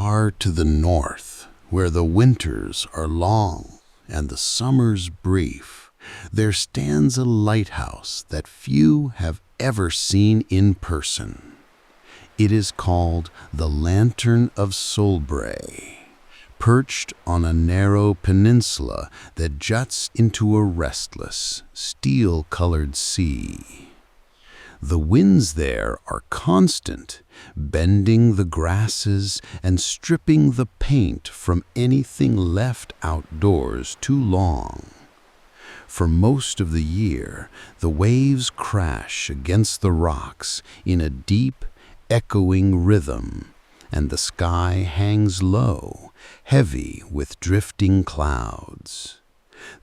Far to the north, where the winters are long and the summers brief, there stands a lighthouse that few have ever seen in person. It is called the Lantern of Solbray, perched on a narrow peninsula that juts into a restless, steel-colored sea. The winds there are constant, bending the grasses and stripping the paint from anything left outdoors too long. For most of the year, the waves crash against the rocks in a deep, echoing rhythm, and the sky hangs low, heavy with drifting clouds.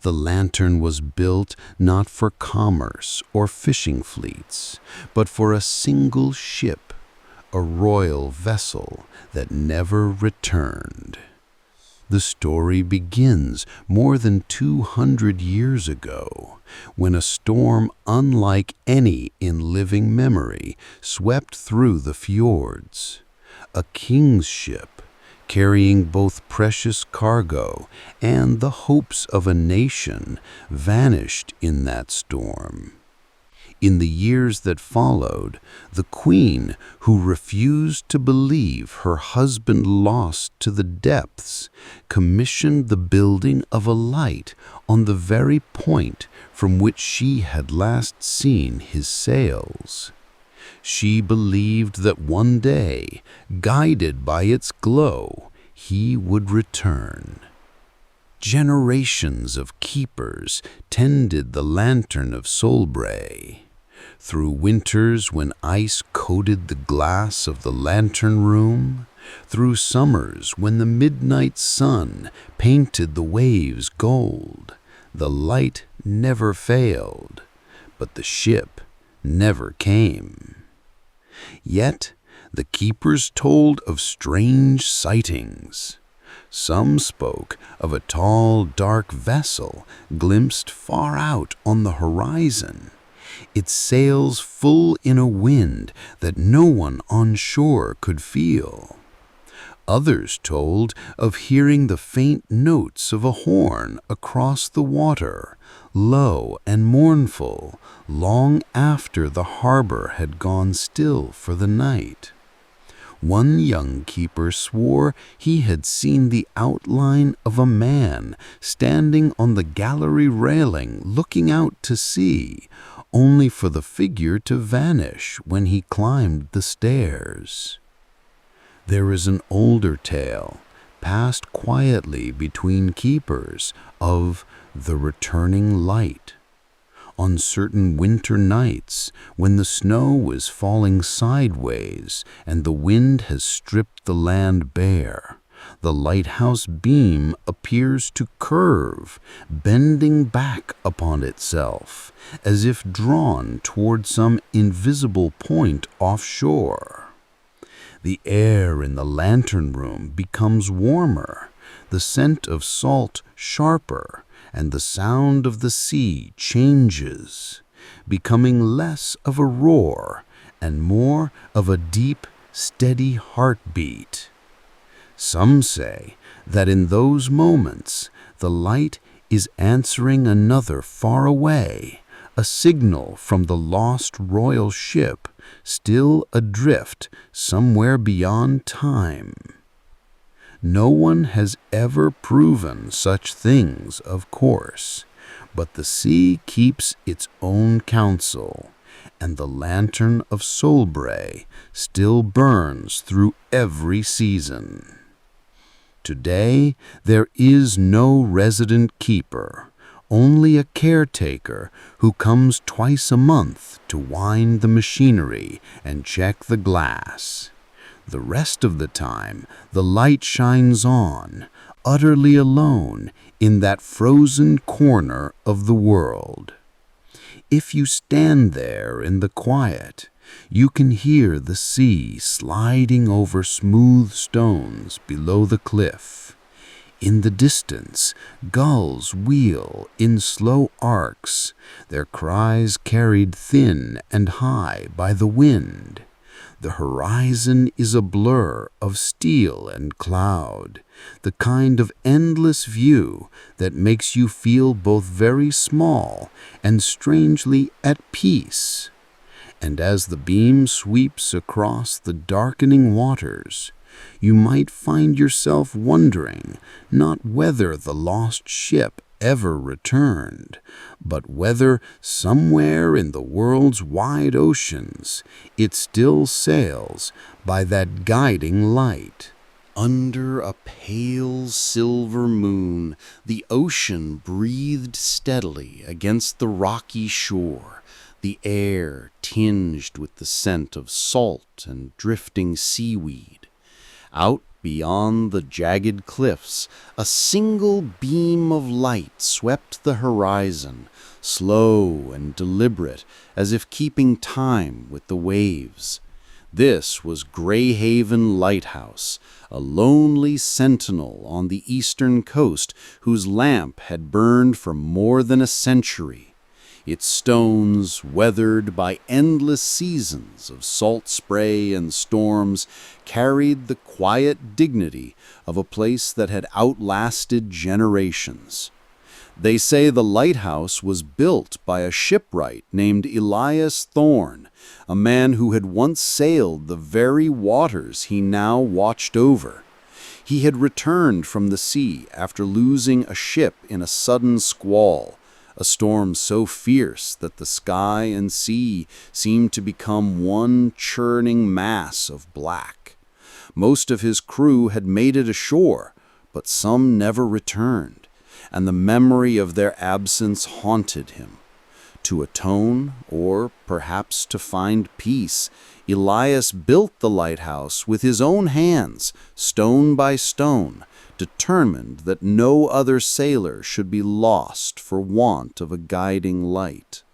The lantern was built not for commerce or fishing fleets, but for a single ship, a royal vessel that never returned. The story begins more than 200 years ago, when a storm unlike any in living memory swept through the fjords. A king's ship, carrying both precious cargo and the hopes of a nation, vanished in that storm. In the years that followed, the queen, who refused to believe her husband lost to the depths, commissioned the building of a light on the very point from which she had last seen his sails. She believed that one day, guided by its glow, he would return. Generations of keepers tended the Lantern of Solbray. Through winters when ice coated the glass of the lantern room, through summers when the midnight sun painted the waves gold, the light never failed, but the ship never came. Yet the keepers told of strange sightings. Some spoke of a tall, dark vessel glimpsed far out on the horizon, its sails full in a wind that no one on shore could feel. Others told of hearing the faint notes of a horn across the water, low and mournful, long after the harbor had gone still for the night. One young keeper swore he had seen the outline of a man standing on the gallery railing looking out to sea, only for the figure to vanish when he climbed the stairs. There is an older tale, passed quietly between keepers, of the returning light. On certain winter nights, when the snow is falling sideways and the wind has stripped the land bare, the lighthouse beam appears to curve, bending back upon itself, as if drawn toward some invisible point offshore. The air in the lantern room becomes warmer, the scent of salt sharper, and the sound of the sea changes, becoming less of a roar and more of a deep, steady heartbeat. Some say that in those moments, the light is answering another far away, a signal from the lost royal ship, still adrift somewhere beyond time. No one has ever proven such things, of course, but the sea keeps its own counsel, and the Lantern of Solbray still burns through every season. Today, there is no resident keeper, only a caretaker who comes twice a month to wind the machinery and check the glass. The rest of the time, the light shines on, utterly alone in that frozen corner of the world. If you stand there in the quiet, you can hear the sea sliding over smooth stones below the cliff. In the distance, gulls wheel in slow arcs, their cries carried thin and high by the wind. The horizon is a blur of steel and cloud, the kind of endless view that makes you feel both very small and strangely at peace. And as the beam sweeps across the darkening waters, you might find yourself wondering not whether the lost ship ever returned, but whether somewhere in the world's wide oceans it still sails by that guiding light. Under a pale silver moon, the ocean breathed steadily against the rocky shore, the air tinged with the scent of salt and drifting seaweed. Out beyond the jagged cliffs, a single beam of light swept the horizon, slow and deliberate, as if keeping time with the waves. This was Greyhaven Lighthouse, a lonely sentinel on the eastern coast whose lamp had burned for more than a century. Its stones, weathered by endless seasons of salt spray and storms, carried the quiet dignity of a place that had outlasted generations. They say the lighthouse was built by a shipwright named Elias Thorne, a man who had once sailed the very waters he now watched over. He had returned from the sea after losing a ship in a sudden squall, a storm so fierce that the sky and sea seemed to become one churning mass of black. Most of his crew had made it ashore, but some never returned, and the memory of their absence haunted him. To atone, or perhaps to find peace, Elias built the lighthouse with his own hands, stone by stone, determined that no other sailor should be lost for want of a guiding light.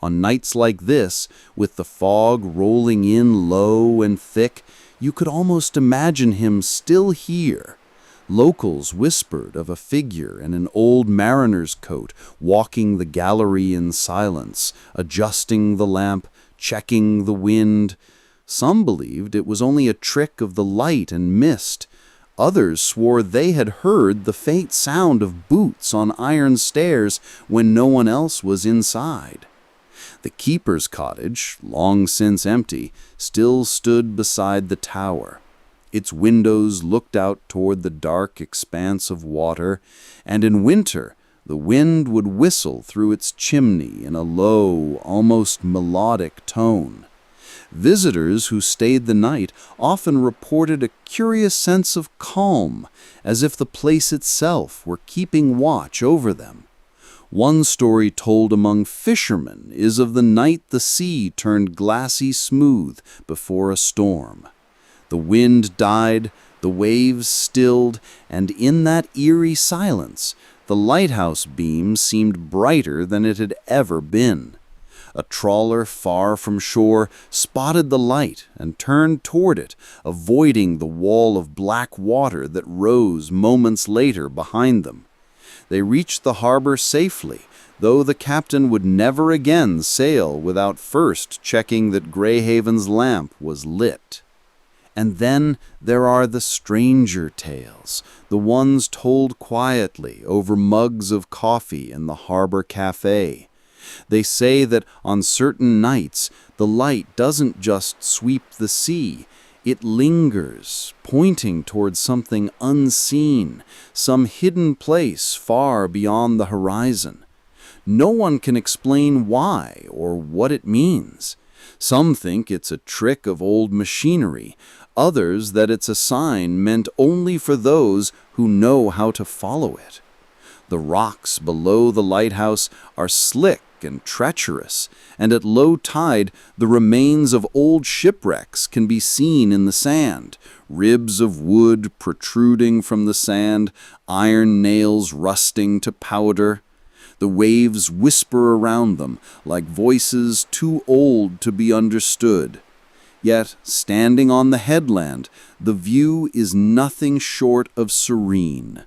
On nights like this, with the fog rolling in low and thick, you could almost imagine him still here. Locals whispered of a figure in an old mariner's coat walking the gallery in silence, adjusting the lamp, checking the wind. Some believed it was only a trick of the light and mist. Others swore they had heard the faint sound of boots on iron stairs when no one else was inside. The keeper's cottage, long since empty, still stood beside the tower. Its windows looked out toward the dark expanse of water, and in winter the wind would whistle through its chimney in a low, almost melodic tone. Visitors who stayed the night often reported a curious sense of calm, as if the place itself were keeping watch over them. One story told among fishermen is of the night the sea turned glassy smooth before a storm. The wind died, the waves stilled, and in that eerie silence, the lighthouse beam seemed brighter than it had ever been. A trawler far from shore spotted the light and turned toward it, avoiding the wall of black water that rose moments later behind them. They reached the harbor safely, though the captain would never again sail without first checking that Greyhaven's lamp was lit. And then there are the stranger tales, the ones told quietly over mugs of coffee in the harbor cafe. They say that on certain nights, the light doesn't just sweep the sea, it lingers, pointing toward something unseen, some hidden place far beyond the horizon. No one can explain why or what it means. Some think it's a trick of old machinery, others that it's a sign meant only for those who know how to follow it. The rocks below the lighthouse are slick and treacherous, and at low tide the remains of old shipwrecks can be seen in the sand, ribs of wood protruding from the sand, iron nails rusting to powder. The waves whisper around them like voices too old to be understood. Yet, standing on the headland, the view is nothing short of serene.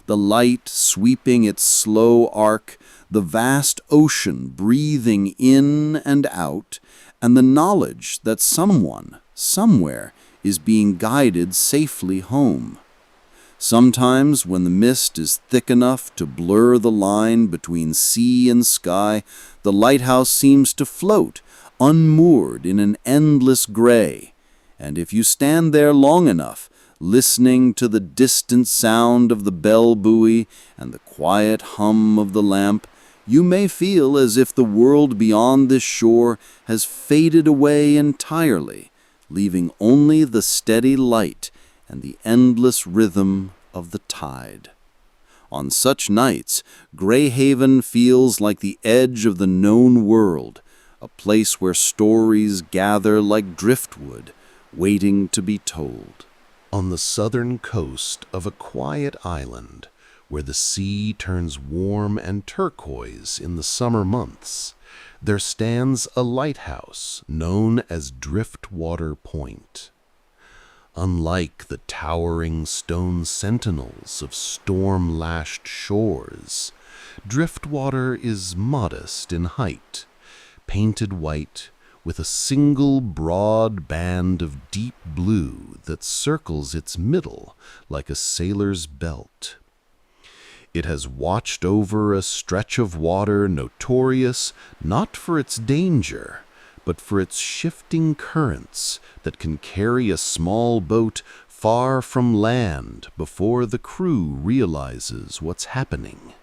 The light sweeping its slow arc, the vast ocean breathing in and out, and the knowledge that someone, somewhere, is being guided safely home. Sometimes, when the mist is thick enough to blur the line between sea and sky, the lighthouse seems to float, unmoored in an endless gray. And if you stand there long enough, listening to the distant sound of the bell buoy and the quiet hum of the lamp, you may feel as if the world beyond this shore has faded away entirely, leaving only the steady light and the endless rhythm of the tide. On such nights, Greyhaven feels like the edge of the known world, a place where stories gather like driftwood, waiting to be told. On the southern coast of a quiet island, where the sea turns warm and turquoise in the summer months, there stands a lighthouse known as Driftwater Point. Unlike the towering stone sentinels of storm-lashed shores, Driftwater is modest in height, painted white, with a single broad band of deep blue that circles its middle like a sailor's belt. It has watched over a stretch of water notorious not for its danger, but for its shifting currents that can carry a small boat far from land before the crew realizes what's happening.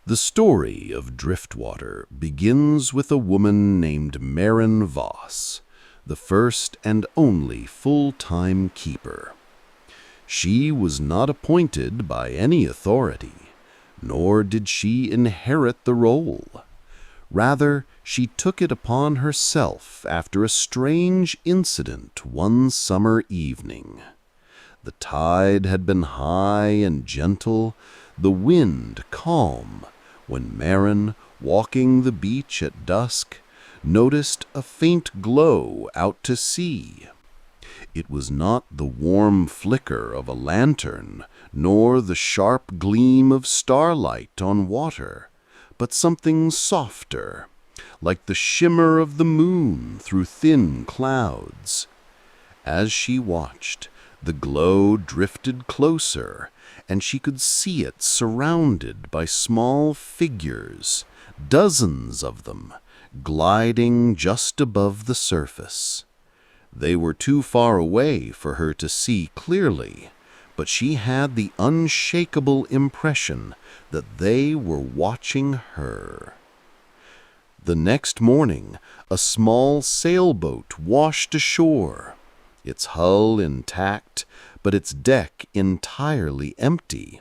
The story of Driftwater begins with a woman named Maren Voss, the first and only full-time keeper. She was not appointed by any authority, nor did she inherit the role. Rather, she took it upon herself after a strange incident one summer evening. The tide had been high and gentle, the wind calm, when Maren, walking the beach at dusk, noticed a faint glow out to sea. It was not the warm flicker of a lantern, nor the sharp gleam of starlight on water, but something softer, like the shimmer of the moon through thin clouds. As she watched, the glow drifted closer, and she could see it surrounded by small figures, dozens of them, gliding just above the surface. They were too far away for her to see clearly, but she had the unshakable impression that they were watching her. The next morning, a small sailboat washed ashore, its hull intact, but its deck entirely empty.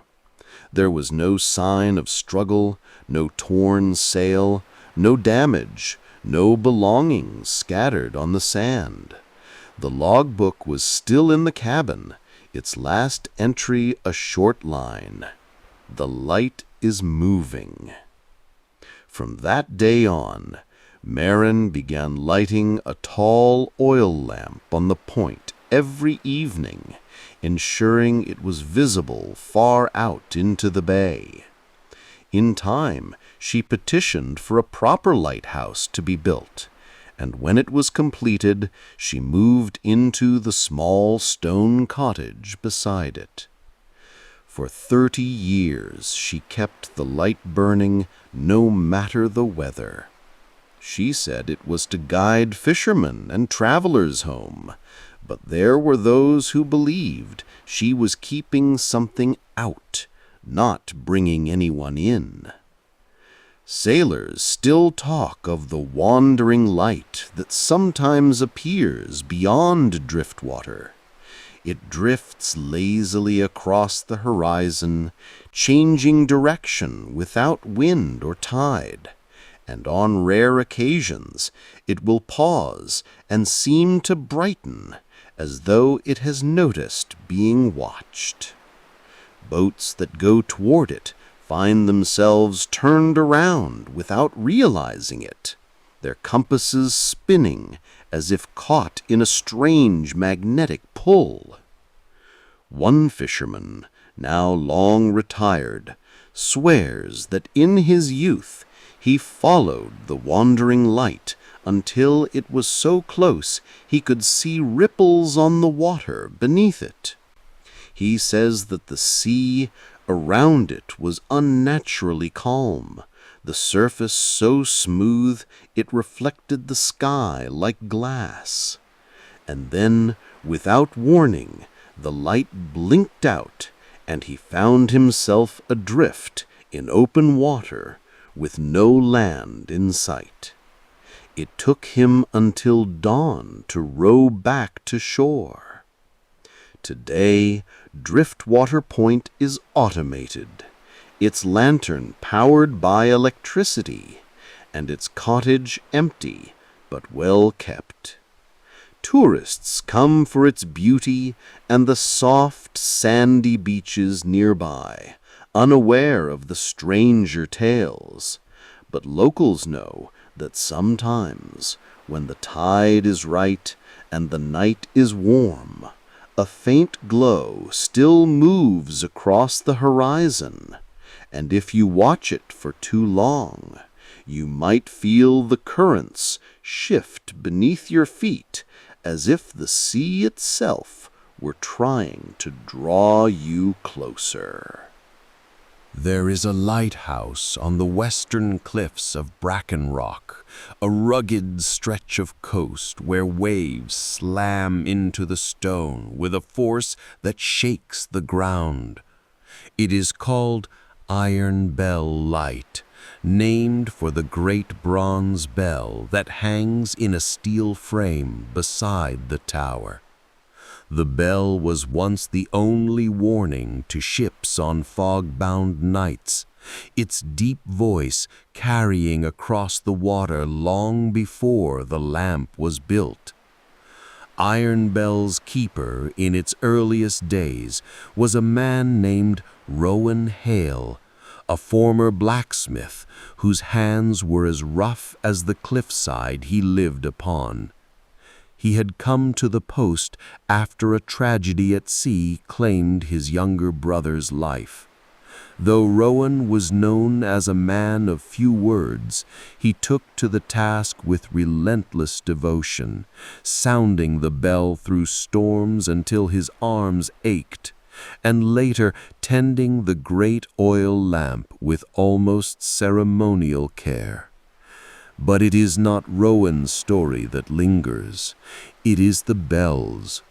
There was no sign of struggle, no torn sail, no damage, no belongings scattered on the sand. The logbook was still in the cabin, its last entry a short line: "The light is moving." From that day on, Maren began lighting a tall oil lamp on the point every evening, ensuring it was visible far out into the bay. In time, she petitioned for a proper lighthouse to be built, and when it was completed, she moved into the small stone cottage beside it. For 30 years she kept the light burning no matter the weather. She said it was to guide fishermen and travelers home, but there were those who believed she was keeping something out, not bringing anyone in. Sailors still talk of the wandering light that sometimes appears beyond Driftwater. It drifts lazily across the horizon, changing direction without wind or tide, and on rare occasions it will pause and seem to brighten, as though it has noticed being watched. Boats that go toward it find themselves turned around without realizing it, their compasses spinning as if caught in a strange magnetic pull. One fisherman, now long retired, swears that in his youth He followed the wandering light until it was so close he could see ripples on the water beneath it. He says that the sea around it was unnaturally calm, the surface so smooth it reflected the sky like glass. And then, without warning, the light blinked out, and he found himself adrift in open water with no land in sight. It took him until dawn to row back to shore. Today, Driftwater Point is automated, its lantern powered by electricity, and its cottage empty but well kept. Tourists come for its beauty and the soft, sandy beaches nearby, unaware of the stranger tales. But locals know that sometimes, when the tide is right and the night is warm, a faint glow still moves across the horizon, and if you watch it for too long, you might feel the currents shift beneath your feet as if the sea itself were trying to draw you closer. There is a lighthouse on the western cliffs of Bracken Rock, a rugged stretch of coast where waves slam into the stone with a force that shakes the ground. It is called Iron Bell Light, named for the great bronze bell that hangs in a steel frame beside the tower. The bell was once the only warning to ships on fog-bound nights, its deep voice carrying across the water long before the lamp was built. Iron Bell's keeper in its earliest days was a man named Rowan Hale, a former blacksmith whose hands were as rough as the cliffside he lived upon. He had come to the post after a tragedy at sea claimed his younger brother's life. Though Rowan was known as a man of few words, he took to the task with relentless devotion, sounding the bell through storms until his arms ached, and later tending the great oil lamp with almost ceremonial care. But it is not Rowan's story that lingers. It is the bell's.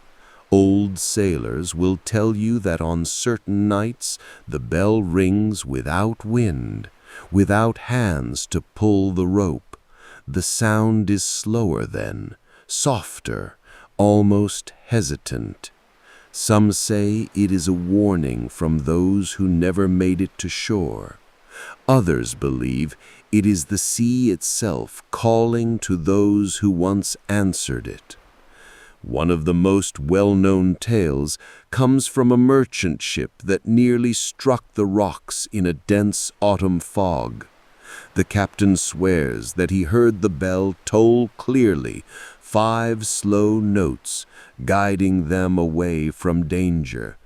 Old sailors will tell you that on certain nights the bell rings without wind, without hands to pull the rope. The sound is slower then, softer, almost hesitant. Some say it is a warning from those who never made it to shore. Others believe it is the sea itself calling to those who once answered it. One of the most well-known tales comes from a merchant ship that nearly struck the rocks in a dense autumn fog. The captain swears that he heard the bell toll clearly, 5 slow notes, guiding them away from danger.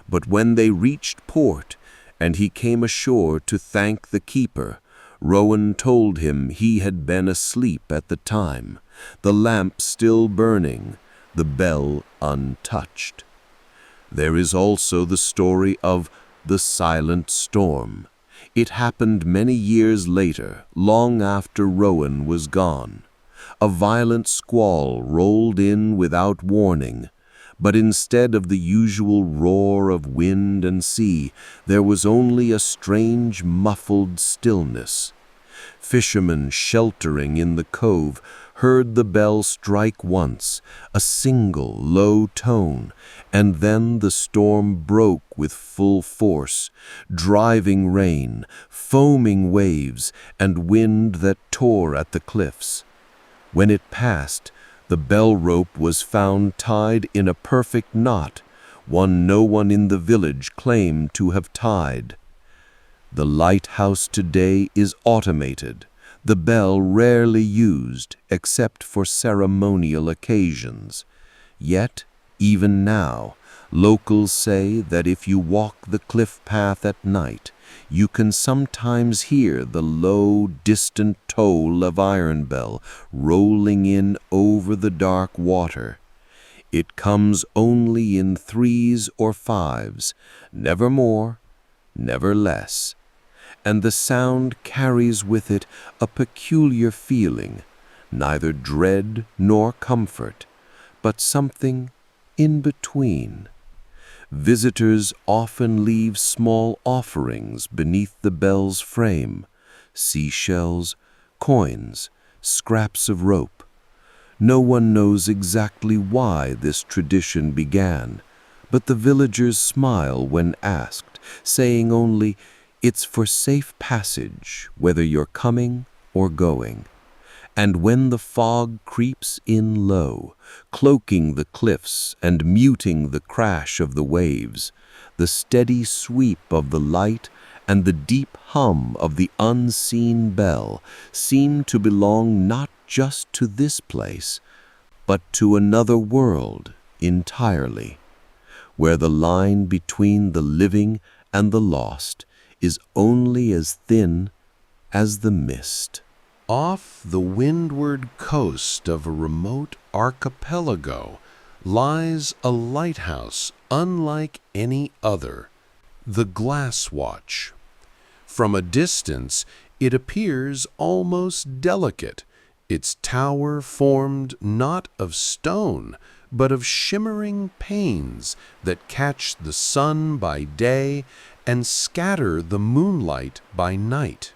But when they reached port, and he came ashore to thank the keeper, Rowan told him he had been asleep at the time, the lamp still burning, the bell untouched. There is also the story of the Silent Storm. It happened many years later, long after Rowan was gone. A violent squall rolled in without warning, but instead of the usual roar of wind and sea, there was only a strange muffled stillness. Fishermen sheltering in the cove heard the bell strike once, a single low tone, and then the storm broke with full force, driving rain, foaming waves, and wind that tore at the cliffs. When it passed, the bell rope was found tied in a perfect knot, one no one in the village claimed to have tied. The lighthouse today is automated, the bell rarely used except for ceremonial occasions. Yet, even now, locals say that if you walk the cliff path at night, You can sometimes hear the low, distant toll of iron bell rolling in over the dark water. It comes only in threes or fives, never more, never less, and the sound carries with it a peculiar feeling, neither dread nor comfort, but something in between. Visitors often leave small offerings beneath the bell's frame, seashells, coins, scraps of rope. No one knows exactly why this tradition began, but the villagers smile when asked, saying only, "It's for safe passage, whether you're coming or going." And when the fog creeps in low, cloaking the cliffs and muting the crash of the waves, the steady sweep of the light and the deep hum of the unseen bell seem to belong not just to this place, but to another world entirely, where the line between the living and the lost is only as thin as the mist. Off the windward coast of a remote archipelago lies a lighthouse unlike any other, the Glass Watch. From a distance, it appears almost delicate, its tower formed not of stone, but of shimmering panes that catch the sun by day and scatter the moonlight by night.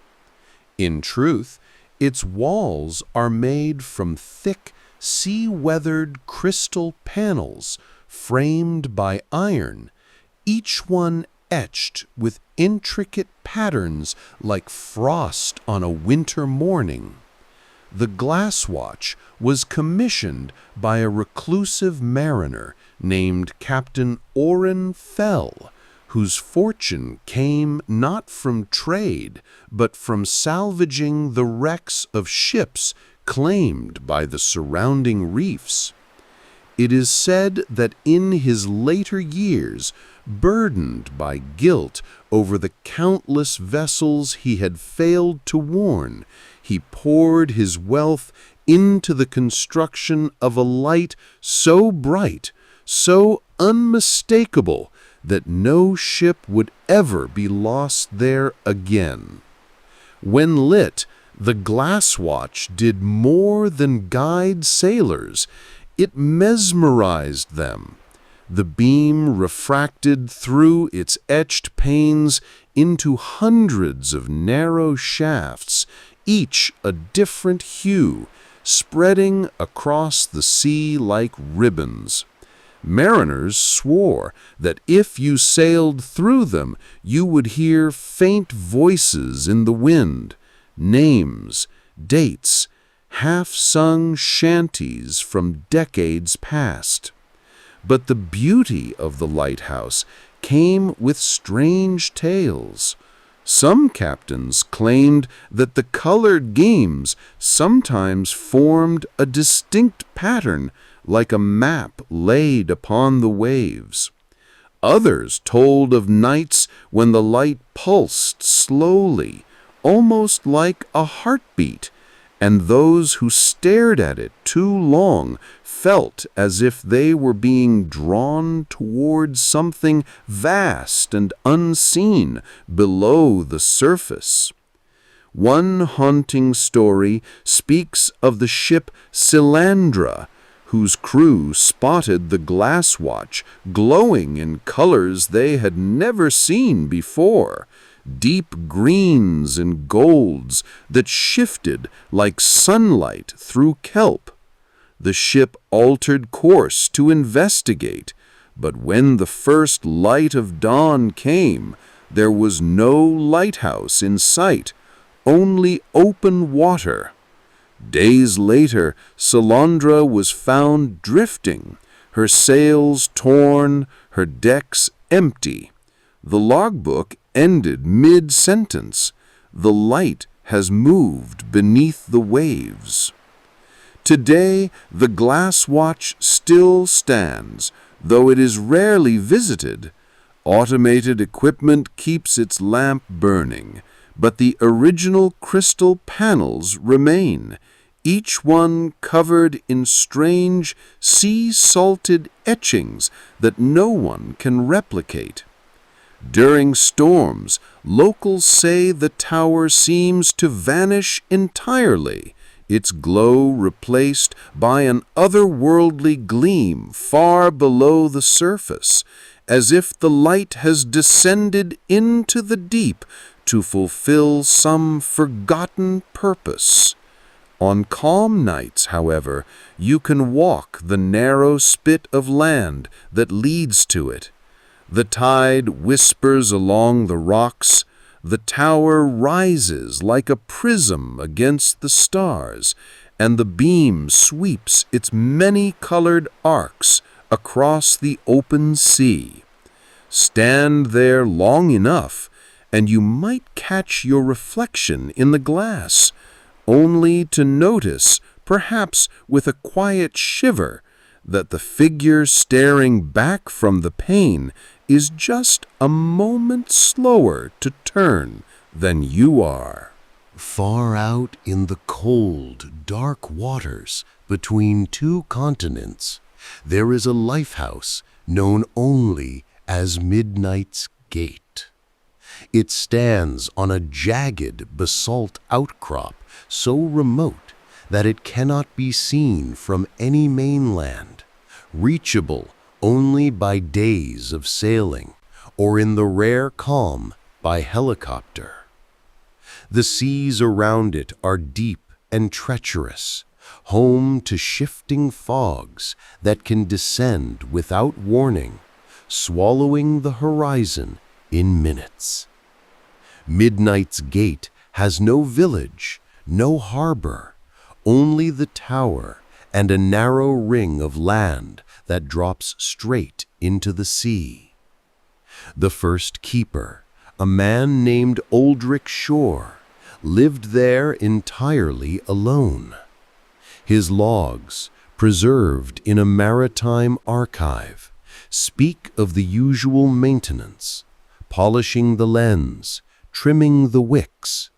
In truth, its walls are made from thick, sea-weathered crystal panels framed by iron, each one etched with intricate patterns like frost on a winter morning. The Glass Watch was commissioned by a reclusive mariner named Captain Orrin Fell, whose fortune came not from trade, but from salvaging the wrecks of ships claimed by the surrounding reefs. It is said that in his later years, burdened by guilt over the countless vessels he had failed to warn, he poured his wealth into the construction of a light so bright, so unmistakable, that no ship would ever be lost there again. When lit, the Glass Watch did more than guide sailors. It mesmerized them. The beam refracted through its etched panes into hundreds of narrow shafts, each a different hue, spreading across the sea like ribbons. Mariners swore that if you sailed through them, you would hear faint voices in the wind, names, dates, half-sung shanties from decades past. But the beauty of the lighthouse came with strange tales. Some captains claimed that the colored gleams sometimes formed a distinct pattern like a map laid upon the waves. Others told of nights when the light pulsed slowly, almost like a heartbeat, and those who stared at it too long felt as if they were being drawn towards something vast and unseen below the surface. One haunting story speaks of the ship Cilandra, whose crew spotted the Glass Watch glowing in colors they had never seen before, deep greens and golds that shifted like sunlight through kelp. The ship altered course to investigate, but when the first light of dawn came, there was no lighthouse in sight, only open water. Days later, Cilandra was found drifting, her sails torn, her decks empty. The logbook ended mid-sentence. The light has moved beneath the waves. Today, the Glass Watch still stands, though it is rarely visited, Automated equipment keeps its lamp burning, but the original crystal panels remain, each one covered in strange, sea-salted etchings that no one can replicate. During storms, locals say the tower seems to vanish entirely, its glow replaced by an otherworldly gleam far below the surface, as if the light has descended into the deep to fulfill some forgotten purpose. On calm nights, however, you can walk the narrow spit of land that leads to it. The tide whispers along the rocks, the tower rises like a prism against the stars, and the beam sweeps its many-colored arcs across the open sea. Stand there long enough, and you might catch your reflection in the glass, only to notice, perhaps with a quiet shiver, that the figure staring back from the pane is just a moment slower to turn than you are. Far out in the cold, dark waters between two continents, there is a lighthouse known only as Midnight's Gate. It stands on a jagged basalt outcrop so remote that it cannot be seen from any mainland, reachable only by days of sailing, or in the rare calm by helicopter. The seas around it are deep and treacherous, home to shifting fogs that can descend without warning, swallowing the horizon in minutes. Midnight's Gate has no village, no harbor, only the tower and a narrow ring of land that drops straight into the sea. The first keeper, a man named Aldrich Shore, lived there entirely alone. His logs, preserved in a maritime archive, speak of the usual maintenance, polishing the lens, trimming the wicks,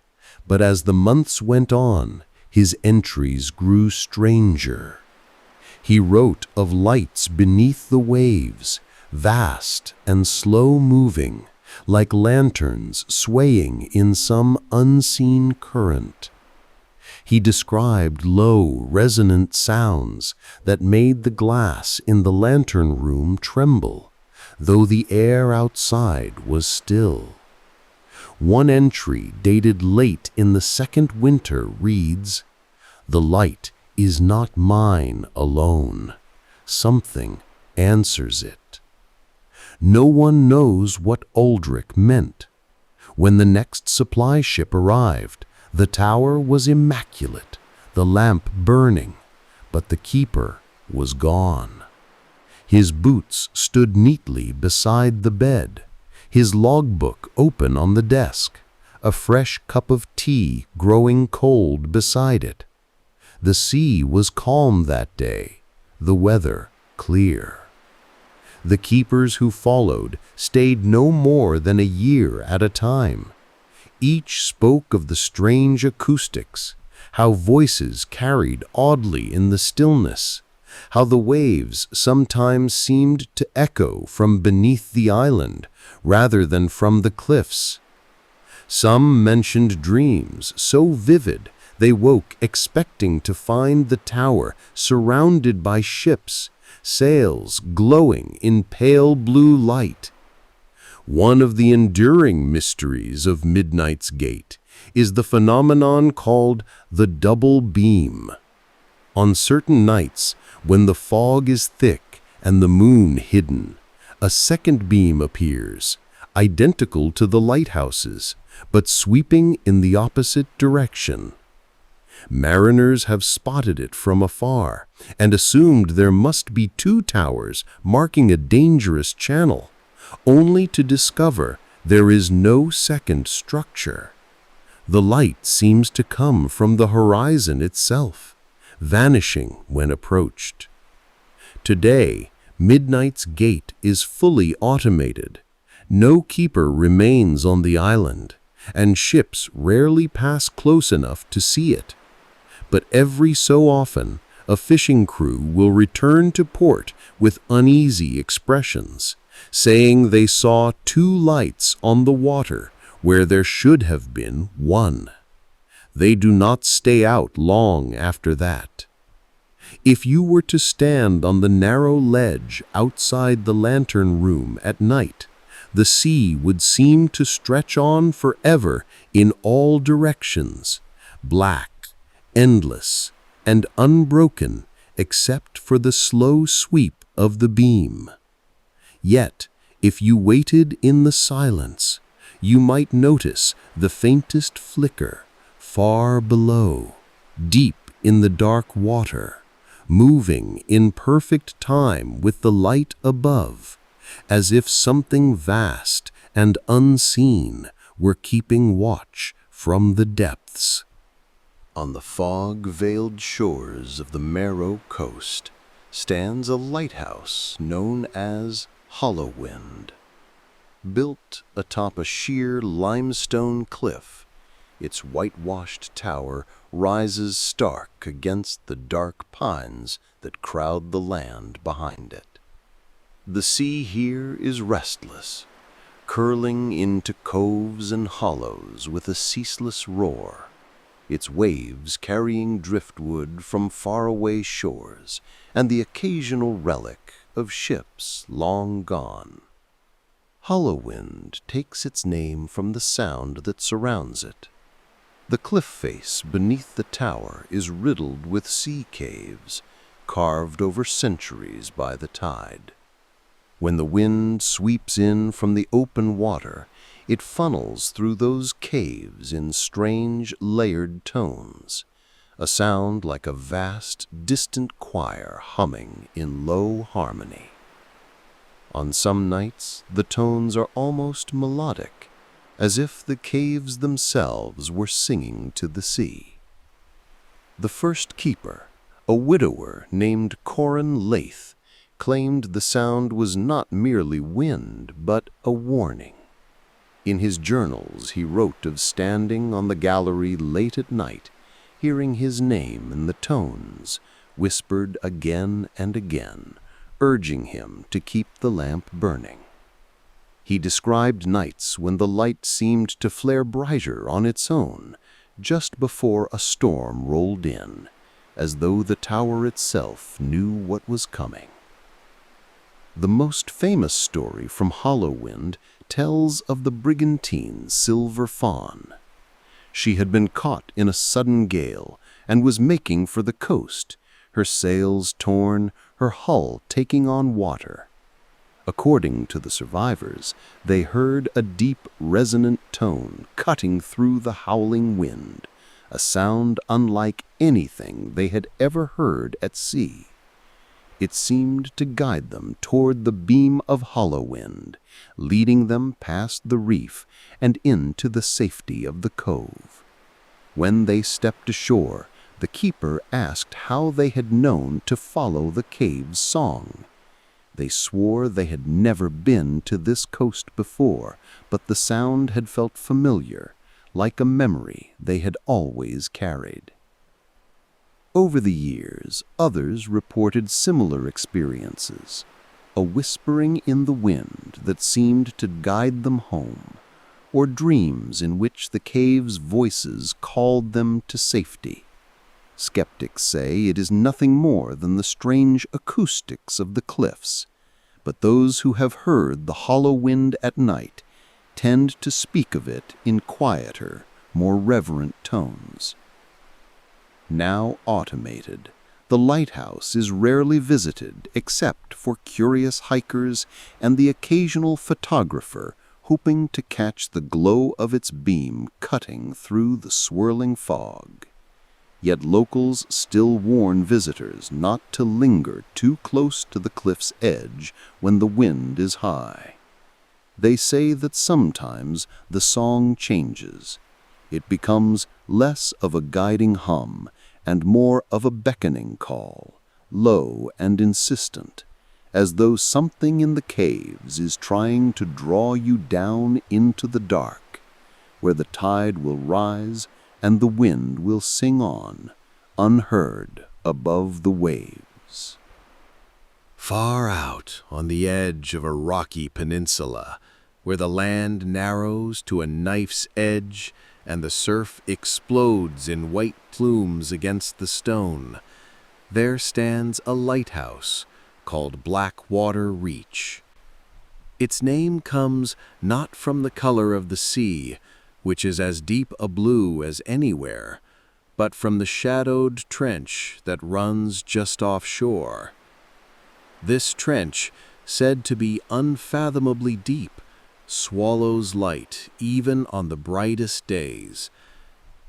but as the months went on, his entries grew stranger. He wrote of lights beneath the waves, vast and slow-moving, like lanterns swaying in some unseen current. He described low, resonant sounds that made the glass in the lantern room tremble, though the air outside was still. One entry dated late in the second winter reads, "The light is not mine alone. Something answers it." No one knows what Aldrich meant. When the next supply ship arrived, the tower was immaculate, the lamp burning, but the keeper was gone. His boots stood neatly beside the bed, his logbook open on the desk, a fresh cup of tea growing cold beside it. The sea was calm that day, the weather clear. The keepers who followed stayed no more than a year at a time. Each spoke of the strange acoustics, how voices carried oddly in the stillness, how the waves sometimes seemed to echo from beneath the island rather than from the cliffs. Some mentioned dreams so vivid they woke expecting to find the tower surrounded by ships, sails glowing in pale blue light. One of the enduring mysteries of Midnight's Gate is the phenomenon called the double beam. On certain nights, when the fog is thick and the moon hidden, a second beam appears, identical to the lighthouses, but sweeping in the opposite direction. Mariners have spotted it from afar and assumed there must be two towers marking a dangerous channel, only to discover there is no second structure. The light seems to come from the horizon itself, vanishing when approached. Today, Midnight's Gate is fully automated. No keeper remains on the island, and ships rarely pass close enough to see it. But every so often, a fishing crew will return to port with uneasy expressions, saying they saw 2 lights on the water where there should have been 1. They do not stay out long after that. If you were to stand on the narrow ledge outside the lantern room at night, the sea would seem to stretch on forever in all directions, black, endless, and unbroken except for the slow sweep of the beam. Yet, if you waited in the silence, you might notice the faintest flicker far below, deep in the dark water, moving in perfect time with the light above, as if something vast and unseen were keeping watch from the depths. On the fog-veiled shores of the Merrow coast stands a lighthouse known as Hollowind. Built atop a sheer limestone cliff, its whitewashed tower rises stark against the dark pines that crowd the land behind it. The sea here is restless, curling into coves and hollows with a ceaseless roar, its waves carrying driftwood from faraway shores and the occasional relic of ships long gone. Hollowind takes its name from the sound that surrounds it. The cliff face beneath the tower is riddled with sea caves, carved over centuries by the tide. When the wind sweeps in from the open water, it funnels through those caves in strange, layered tones, a sound like a vast, distant choir humming in low harmony. On some nights, the tones are almost melodic, as if the caves themselves were singing to the sea. The first keeper, a widower named Corin Lath, claimed the sound was not merely wind, but a warning. In his journals, he wrote of standing on the gallery late at night, hearing his name in the tones, whispered again and again, urging him to keep the lamp burning. He described nights when the light seemed to flare brighter on its own, just before a storm rolled in, as though the tower itself knew what was coming. The most famous story from Hollowind tells of the brigantine Silver Fawn. She had been caught in a sudden gale and was making for the coast, her sails torn, her hull taking on water. According to the survivors, they heard a deep, resonant tone cutting through the howling wind, a sound unlike anything they had ever heard at sea. It seemed to guide them toward the beam of Hollowind, leading them past the reef and into the safety of the cove. When they stepped ashore, the keeper asked how they had known to follow the cave's song. They swore they had never been to this coast before, but the sound had felt familiar, like a memory they had always carried. Over the years, others reported similar experiences, a whispering in the wind that seemed to guide them home, or dreams in which the cave's voices called them to safety. Skeptics say it is nothing more than the strange acoustics of the cliffs, but those who have heard the Hollowind at night tend to speak of it in quieter, more reverent tones. Now automated, the lighthouse is rarely visited except for curious hikers and the occasional photographer hoping to catch the glow of its beam cutting through the swirling fog. Yet locals still warn visitors not to linger too close to the cliff's edge when the wind is high. They say that sometimes the song changes. It becomes less of a guiding hum and more of a beckoning call, low and insistent, as though something in the caves is trying to draw you down into the dark, where the tide will rise and the wind will sing on, unheard above the waves. Far out on the edge of a rocky peninsula, where the land narrows to a knife's edge and the surf explodes in white plumes against the stone, there stands a lighthouse called Blackwater Reach. Its name comes not from the color of the sea, which is as deep a blue as anywhere, but from the shadowed trench that runs just offshore. This trench, said to be unfathomably deep, swallows light even on the brightest days.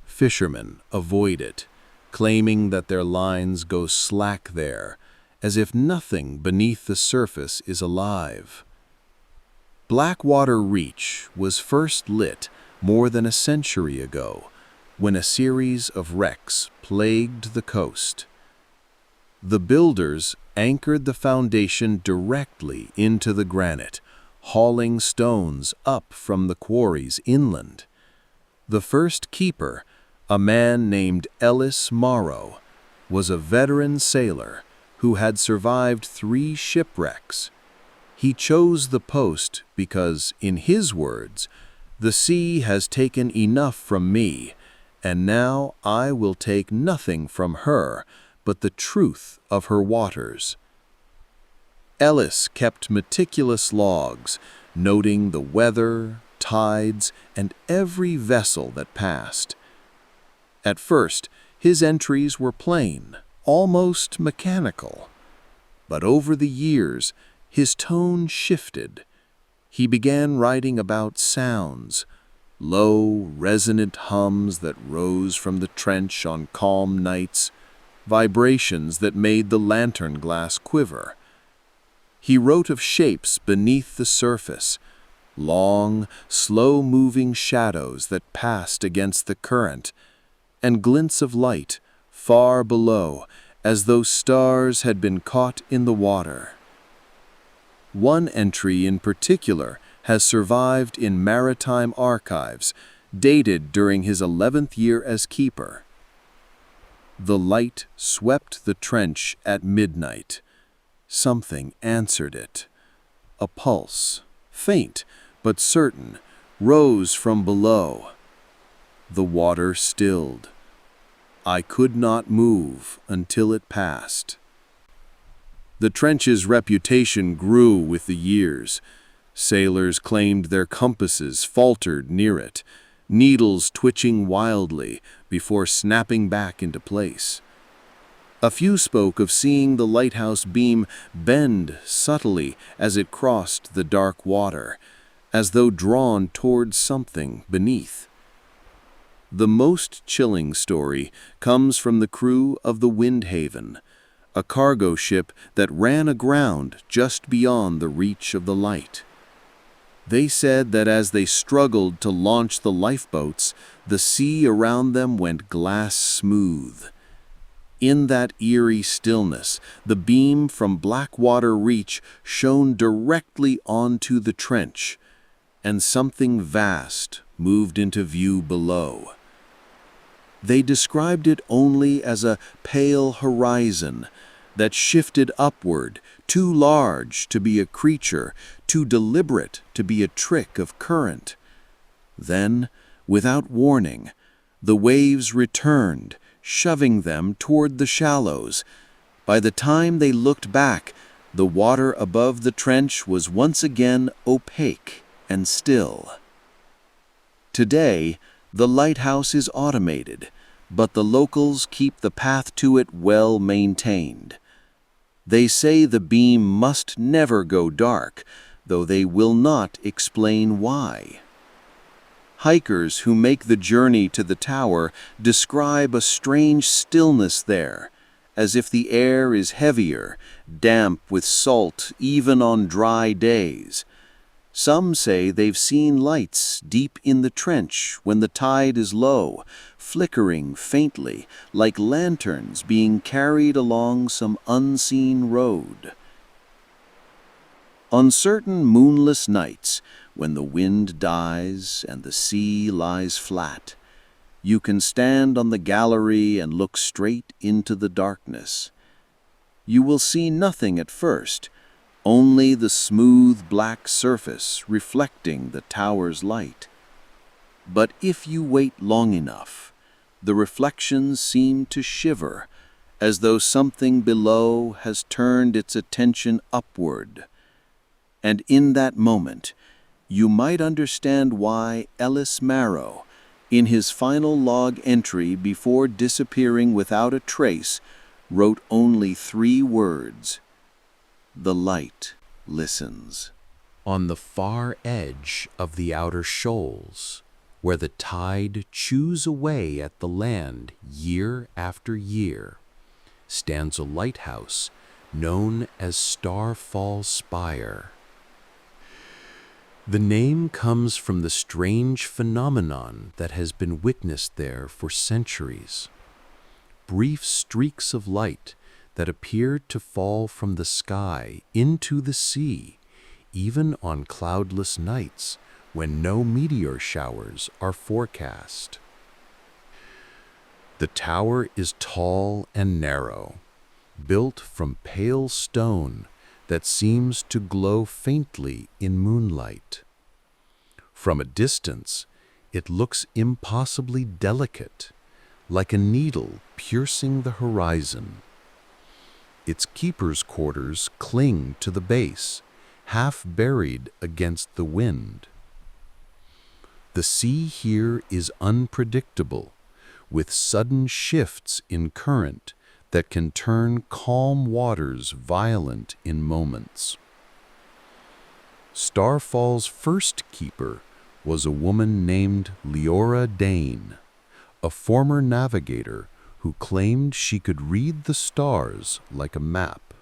Fishermen avoid it, claiming that their lines go slack there, as if nothing beneath the surface is alive. Blackwater Reach was first lit more than a century ago, when a series of wrecks plagued the coast. The builders anchored the foundation directly into the granite, hauling stones up from the quarries inland. The first keeper, a man named Ellis Morrow, was a veteran sailor who had survived 3 shipwrecks. He chose the post because, in his words, "The sea has taken enough from me, and now I will take nothing from her but the truth of her waters." Ellis kept meticulous logs, noting the weather, tides, and every vessel that passed. At first, his entries were plain, almost mechanical. But over the years, his tone shifted. He began writing about sounds, low, resonant hums that rose from the trench on calm nights, vibrations that made the lantern glass quiver. He wrote of shapes beneath the surface, long, slow-moving shadows that passed against the current, and glints of light far below, as though stars had been caught in the water. One entry in particular has survived in maritime archives, dated during his 11th year as keeper. The light swept the trench at midnight. Something answered it. A pulse, faint but certain, rose from below. The water stilled. I could not move until it passed. The trench's reputation grew with the years. Sailors claimed their compasses faltered near it, needles twitching wildly before snapping back into place. A few spoke of seeing the lighthouse beam bend subtly as it crossed the dark water, as though drawn towards something beneath. The most chilling story comes from the crew of the Windhaven, a cargo ship that ran aground just beyond the reach of the light. They said that as they struggled to launch the lifeboats, the sea around them went glass smooth. In that eerie stillness, the beam from Blackwater Reach shone directly onto the trench, and something vast moved into view below. They described it only as a pale horizon that shifted upward, too large to be a creature, too deliberate to be a trick of current. Then, without warning, the waves returned, shoving them toward the shallows. By the time they looked back, the water above the trench was once again opaque and still. Today, the lighthouse is automated, but the locals keep the path to it well maintained. They say the beam must never go dark, though they will not explain why. Hikers who make the journey to the tower describe a strange stillness there, as if the air is heavier, damp with salt even on dry days. Some say they've seen lights deep in the trench when the tide is low, flickering faintly like lanterns being carried along some unseen road. On certain moonless nights, when the wind dies and the sea lies flat, you can stand on the gallery and look straight into the darkness. You will see nothing at first, only the smooth black surface reflecting the tower's light. But if you wait long enough, the reflections seem to shiver, as though something below has turned its attention upward. And in that moment, you might understand why Ellis Marrow, in his final log entry before disappearing without a trace, wrote only 3 words: "The light listens." On the far edge of the outer shoals, where the tide chews away at the land year after year, stands a lighthouse known as Starfall Spire. The name comes from the strange phenomenon that has been witnessed there for centuries. Brief streaks of light that appear to fall from the sky into the sea, even on cloudless nights when no meteor showers are forecast. The tower is tall and narrow, built from pale stone that seems to glow faintly in moonlight. From a distance, it looks impossibly delicate, like a needle piercing the horizon. Its keeper's quarters cling to the base, half buried against the wind. The sea here is unpredictable, with sudden shifts in current that can turn calm waters violent in moments. Starfall's first keeper was a woman named Leora Dane, a former navigator who claimed she could read the stars like a map.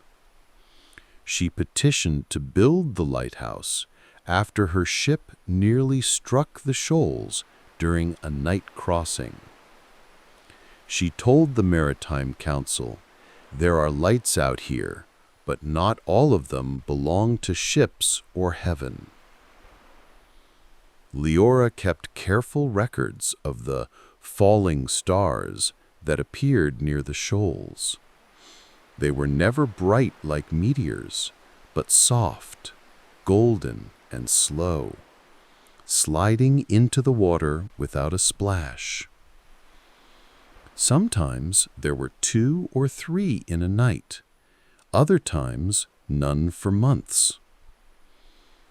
She petitioned to build the lighthouse after her ship nearly struck the shoals during a night crossing. She told the Maritime Council, "There are lights out here, but not all of them belong to ships or heaven." Leora kept careful records of the falling stars that appeared near the shoals. They were never bright like meteors, but soft, golden, and slow, sliding into the water without a splash. Sometimes there were 2 or 3 in a night, other times none for months.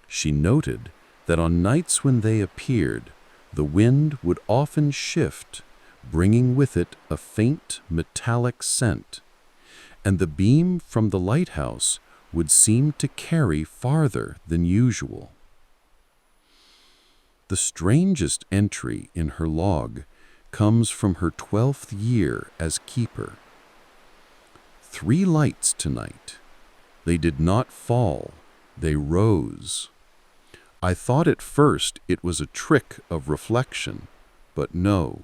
She noted that on nights when they appeared, the wind would often shift, bringing with it a faint metallic scent, and the beam from the lighthouse would seem to carry farther than usual. The strangest entry in her log comes from her 12th year as keeper. 3 lights tonight. They did not fall, they rose. I thought at first it was a trick of reflection, but no.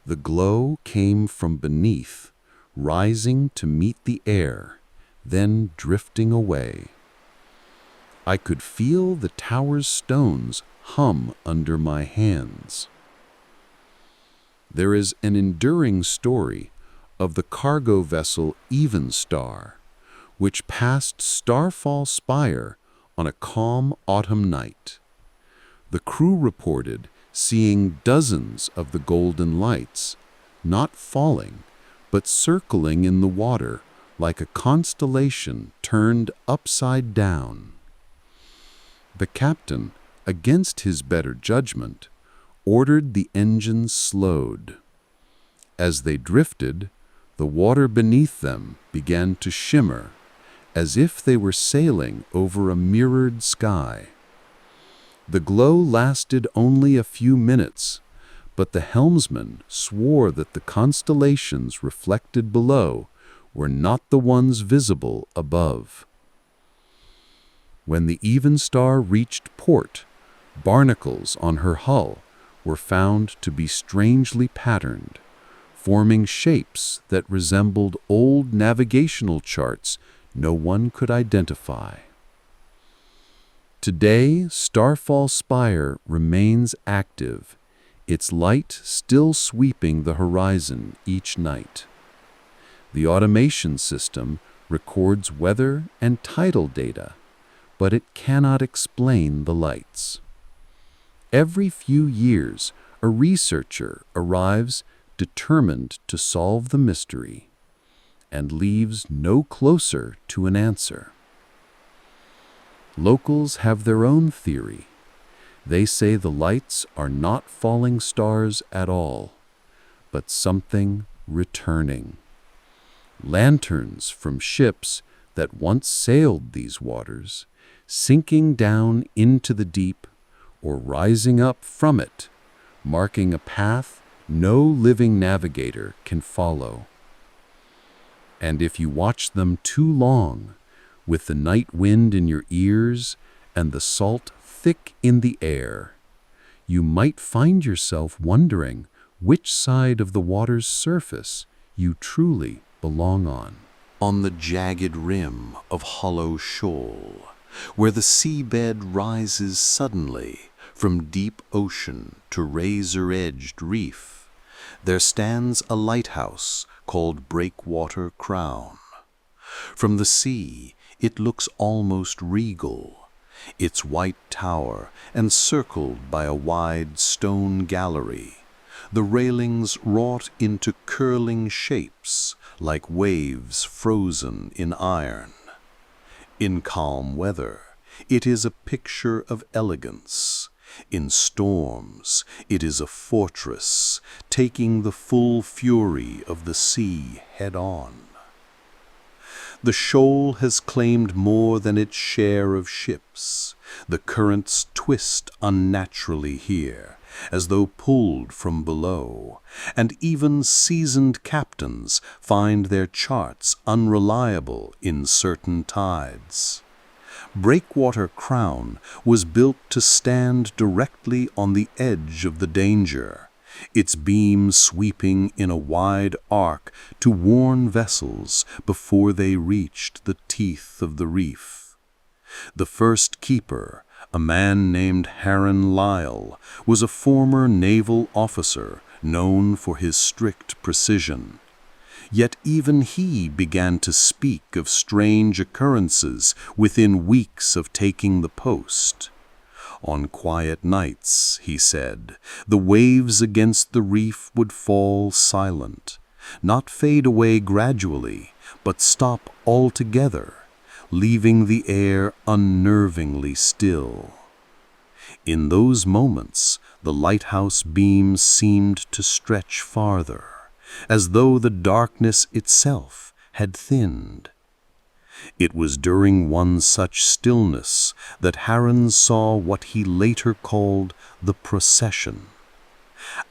The glow came from beneath, rising to meet the air, then drifting away. I could feel the tower's stones hum under my hands. There is an enduring story of the cargo vessel Evenstar, which passed Starfall Spire on a calm autumn night. The crew reported seeing dozens of the golden lights, not falling, but circling in the water like a constellation turned upside down. The captain, against his better judgment, ordered the engines slowed. As they drifted, the water beneath them began to shimmer, as if they were sailing over a mirrored sky. The glow lasted only a few minutes, but the helmsman swore that the constellations reflected below were not the ones visible above. When the Evenstar reached port, barnacles on her hull were found to be strangely patterned, forming shapes that resembled old navigational charts no one could identify. Today, Starfall Spire remains active, its light still sweeping the horizon each night. The automation system records weather and tidal data, but it cannot explain the lights. Every few years, a researcher arrives determined to solve the mystery and leaves no closer to an answer. Locals have their own theory. They say the lights are not falling stars at all, but something returning. Lanterns from ships that once sailed these waters, sinking down into the deep or rising up from it, marking a path no living navigator can follow. And if you watch them too long, with the night wind in your ears and the salt thick in the air, you might find yourself wondering which side of the water's surface you truly belong on. On the jagged rim of hollow shoal, where the seabed rises suddenly from deep ocean to razor-edged reef, there stands a lighthouse called Breakwater Crown. From the sea, it looks almost regal, its white tower encircled by a wide stone gallery, the railings wrought into curling shapes like waves frozen in iron. In calm weather, it is a picture of elegance. In storms, it is a fortress, taking the full fury of the sea head-on. The shoal has claimed more than its share of ships. The currents twist unnaturally here, as though pulled from below, and even seasoned captains find their charts unreliable in certain tides. Breakwater Crown was built to stand directly on the edge of the danger, its beam sweeping in a wide arc to warn vessels before they reached the teeth of the reef. The first keeper, a man named Harron Lyle, was a former naval officer known for his strict precision. Yet even he began to speak of strange occurrences within weeks of taking the post. On quiet nights, he said, the waves against the reef would fall silent, not fade away gradually, but stop altogether, leaving the air unnervingly still. In those moments, the lighthouse beams seemed to stretch farther, as though the darkness itself had thinned. It was during one such stillness that Harron saw what he later called the procession.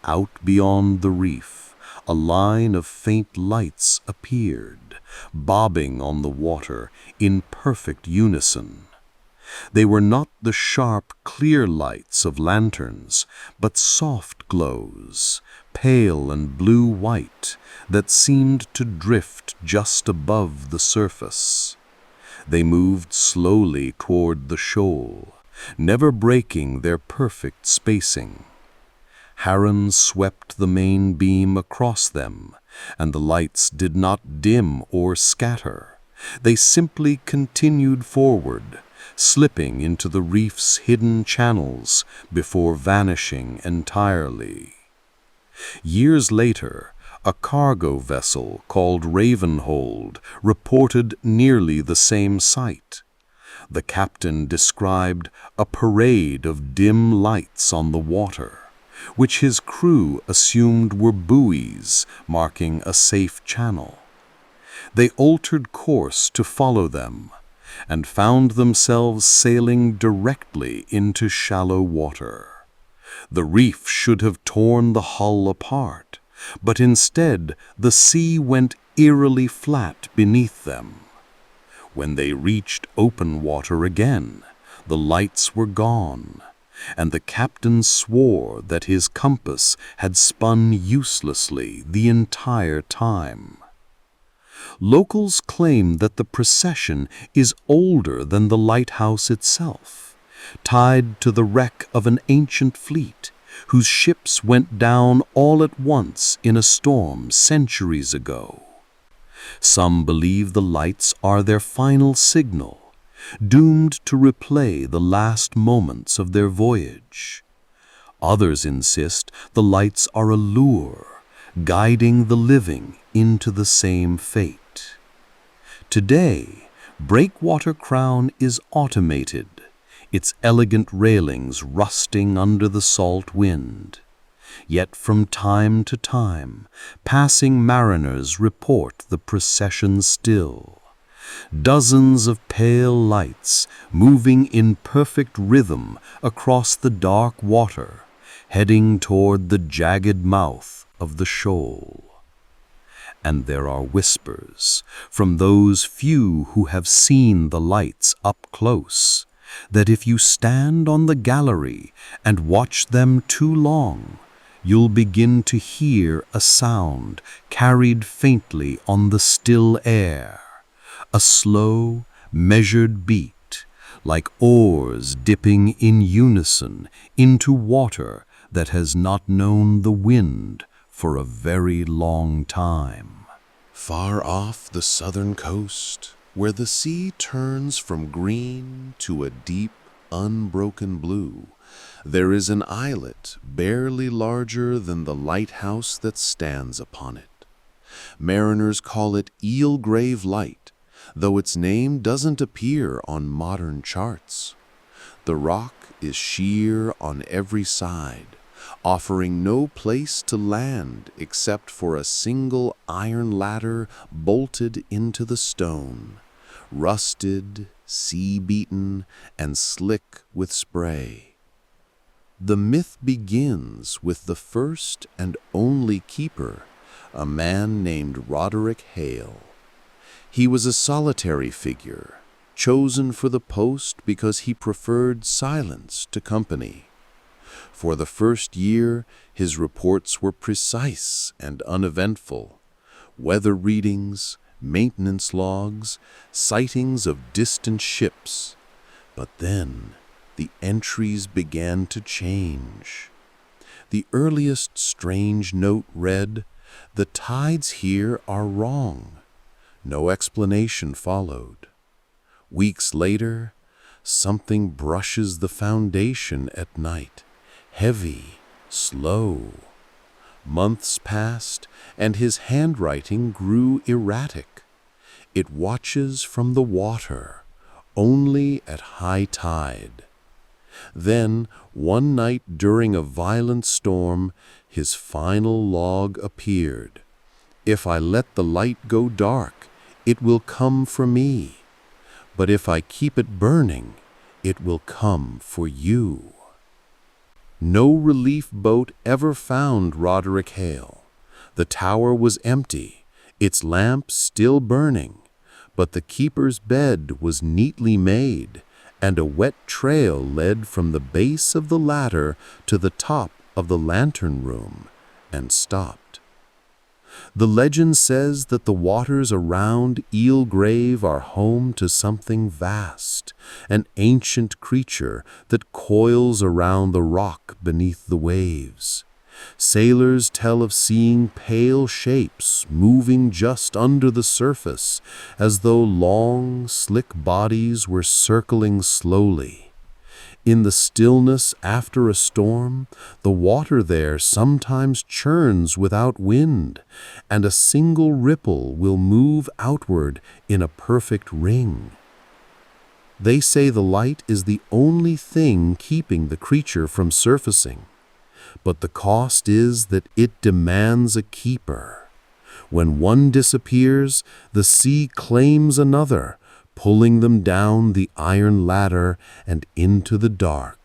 Out beyond the reef, a line of faint lights appeared, bobbing on the water in perfect unison. They were not the sharp, clear lights of lanterns, but soft glows, pale and blue-white, that seemed to drift just above the surface. They moved slowly toward the shoal, never breaking their perfect spacing. Harron swept the main beam across them, and the lights did not dim or scatter. They simply continued forward, slipping into the reef's hidden channels before vanishing entirely. Years later, a cargo vessel called Ravenhold reported nearly the same sight. The captain described a parade of dim lights on the water, which his crew assumed were buoys marking a safe channel. They altered course to follow them, and found themselves sailing directly into shallow water. The reef should have torn the hull apart, but instead the sea went eerily flat beneath them. When they reached open water again, the lights were gone, and the captain swore that his compass had spun uselessly the entire time. Locals claim that the procession is older than the lighthouse itself, tied to the wreck of an ancient fleet whose ships went down all at once in a storm centuries ago. Some believe the lights are their final signal, doomed to replay the last moments of their voyage. Others insist the lights are a lure, guiding the living into the same fate. Today, Breakwater Crown is automated, its elegant railings rusting under the salt wind. Yet from time to time, passing mariners report the procession still. Dozens of pale lights moving in perfect rhythm across the dark water, heading toward the jagged mouth of the shoal. And there are whispers from those few who have seen the lights up close, that if you stand on the gallery and watch them too long, you'll begin to hear a sound carried faintly on the still air, a slow, measured beat, like oars dipping in unison into water that has not known the wind for a very long time. Far off the southern coast, where the sea turns from green to a deep, unbroken blue, there is an islet barely larger than the lighthouse that stands upon it. Mariners call it Eel Grave Light, though its name doesn't appear on modern charts. The rock is sheer on every side, offering no place to land except for a single iron ladder bolted into the stone, rusted, sea-beaten, and slick with spray. The myth begins with the first and only keeper, a man named Roderick Hale. He was a solitary figure, chosen for the post because he preferred silence to company. For the first year, his reports were precise and uneventful. Weather readings, maintenance logs, sightings of distant ships. But then, the entries began to change. The earliest strange note read, "The tides here are wrong." No explanation followed. Weeks later, something brushes the foundation at night. Heavy, slow. Months passed, and his handwriting grew erratic. It watches from the water, only at high tide. Then, one night during a violent storm, his final log appeared. "If I let the light go dark, it will come for me. But if I keep it burning, it will come for you." No relief boat ever found Roderick Hale. The tower was empty, its lamp still burning, but the keeper's bed was neatly made, and a wet trail led from the base of the ladder to the top of the lantern room, and stopped. The legend says that the waters around Eel Grave are home to something vast, an ancient creature that coils around the rock beneath the waves. Sailors tell of seeing pale shapes moving just under the surface, as though long, slick bodies were circling slowly. In the stillness after a storm, the water there sometimes churns without wind, and a single ripple will move outward in a perfect ring. They say the light is the only thing keeping the creature from surfacing, but the cost is that it demands a keeper. When one disappears, the sea claims another, pulling them down the iron ladder and into the dark.